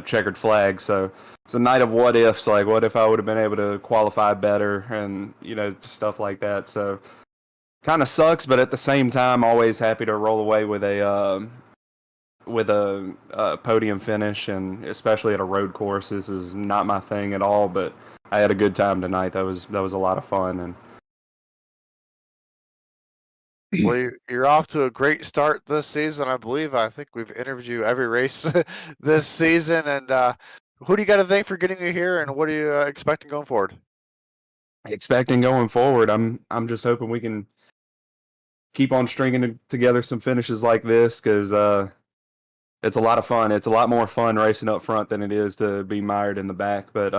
Speaker 22: checkered flag. So it's a night of what ifs, like what if I would have been able to qualify better, and stuff like that. So kind of sucks, but at the same time, always happy to roll away with a podium finish, and especially at a road course. This is not my thing at all, but I had a good time tonight. That was a lot of fun. And
Speaker 17: well, you're off to a great start this season. I think we've interviewed you every race this season. And who do you got to thank for getting you here, and what are you expecting going forward?
Speaker 22: I'm just hoping we can keep on stringing together some finishes like this, because it's a lot of fun. It's a lot more fun racing up front than it is to be mired in the back. But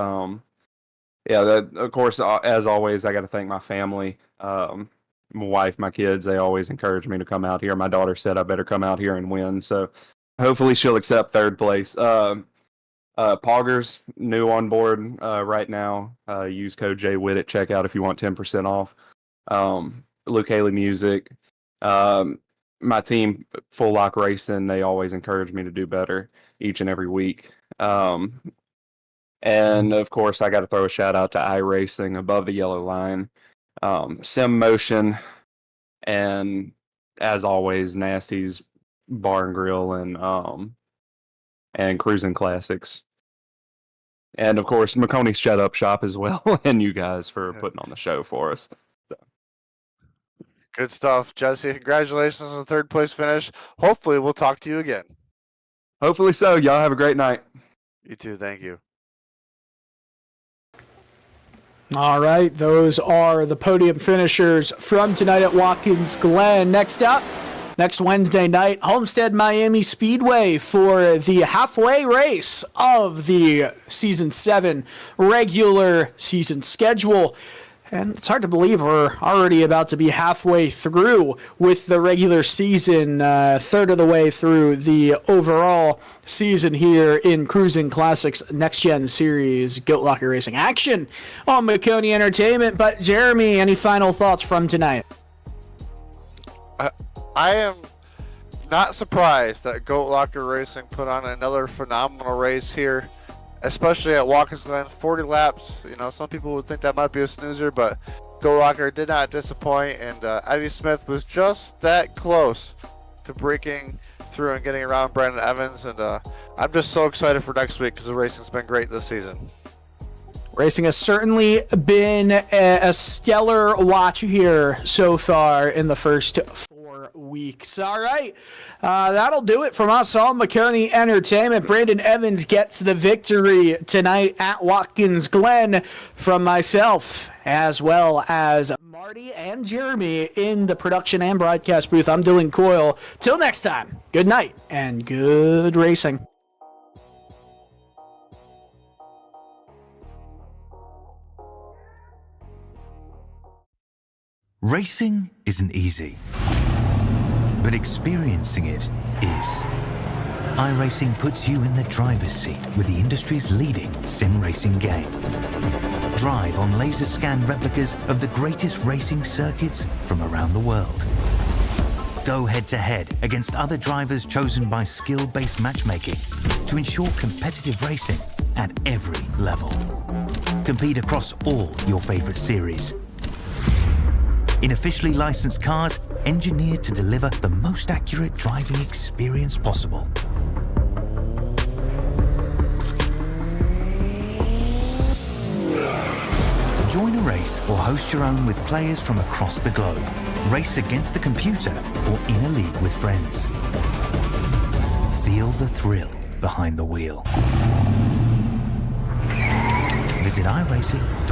Speaker 22: yeah, of course, as always, I got to thank my family, my wife, my kids. They always encourage me to come out here. My daughter said I better come out here and win, so hopefully she'll accept third place. Poggers, new on board right now. Use code JWIT at checkout if you want 10% off. Luke Haley Music. My team, Full Lock Racing, they always encourage me to do better each and every week. And of course, I got to throw a shout out to iRacing, Above the Yellow Line, Sim Motion, and as always, Nasty's Bar and Grill, and Cruisin Classics. And of course, Maconi's Shut Up Shop as well, and you guys for putting on the show for us.
Speaker 17: Good stuff, Jesse. Congratulations on the third place finish. Hopefully, we'll talk to you again.
Speaker 22: Hopefully so. Y'all have a great night.
Speaker 17: You too. Thank you.
Speaker 23: All right, those are the podium finishers from tonight at Watkins Glen. Next up,
Speaker 16: next Wednesday night, Homestead Miami Speedway for the halfway race of the Season 7 regular season schedule. And it's hard to believe we're already about to be halfway through with the regular season, third of the way through the overall season here in Cruisin Classics Next Gen Series GoatLocker Racing action on Maconi Entertainment. But Jeremy, any final thoughts from tonight?
Speaker 17: I am not surprised that GoatLocker Racing put on another phenomenal race here, especially at Watkins Glen. 40 laps. You know, some people would think that might be a snoozer, but GoatLocker did not disappoint, and Eddie Smith was just that close to breaking through and getting around Brandon Evans. And I'm just so excited for next week because the racing's been great this season.
Speaker 16: Racing has certainly been a stellar watch here so far in the first 4 weeks. All right, that'll do it from us on Maconi Entertainment. Brandon Evans gets the victory tonight at Watkins Glen from myself, as well as Marty and Jeremy in the production and broadcast booth. I'm Dylan Coyle. Till next time, good night and good racing.
Speaker 18: Racing isn't easy, but experiencing it is. iRacing puts you in the driver's seat with the industry's leading sim racing game. Drive on laser scan replicas of the greatest racing circuits from around the world. Go head-to-head against other drivers chosen by skill-based matchmaking to ensure competitive racing at every level. Compete across all your favorite series. In officially licensed cars, engineered to deliver the most accurate driving experience possible. Join a race or host your own with players from across the globe. Race against the computer or in a league with friends. Feel the thrill behind the wheel. Visit iRacing.com.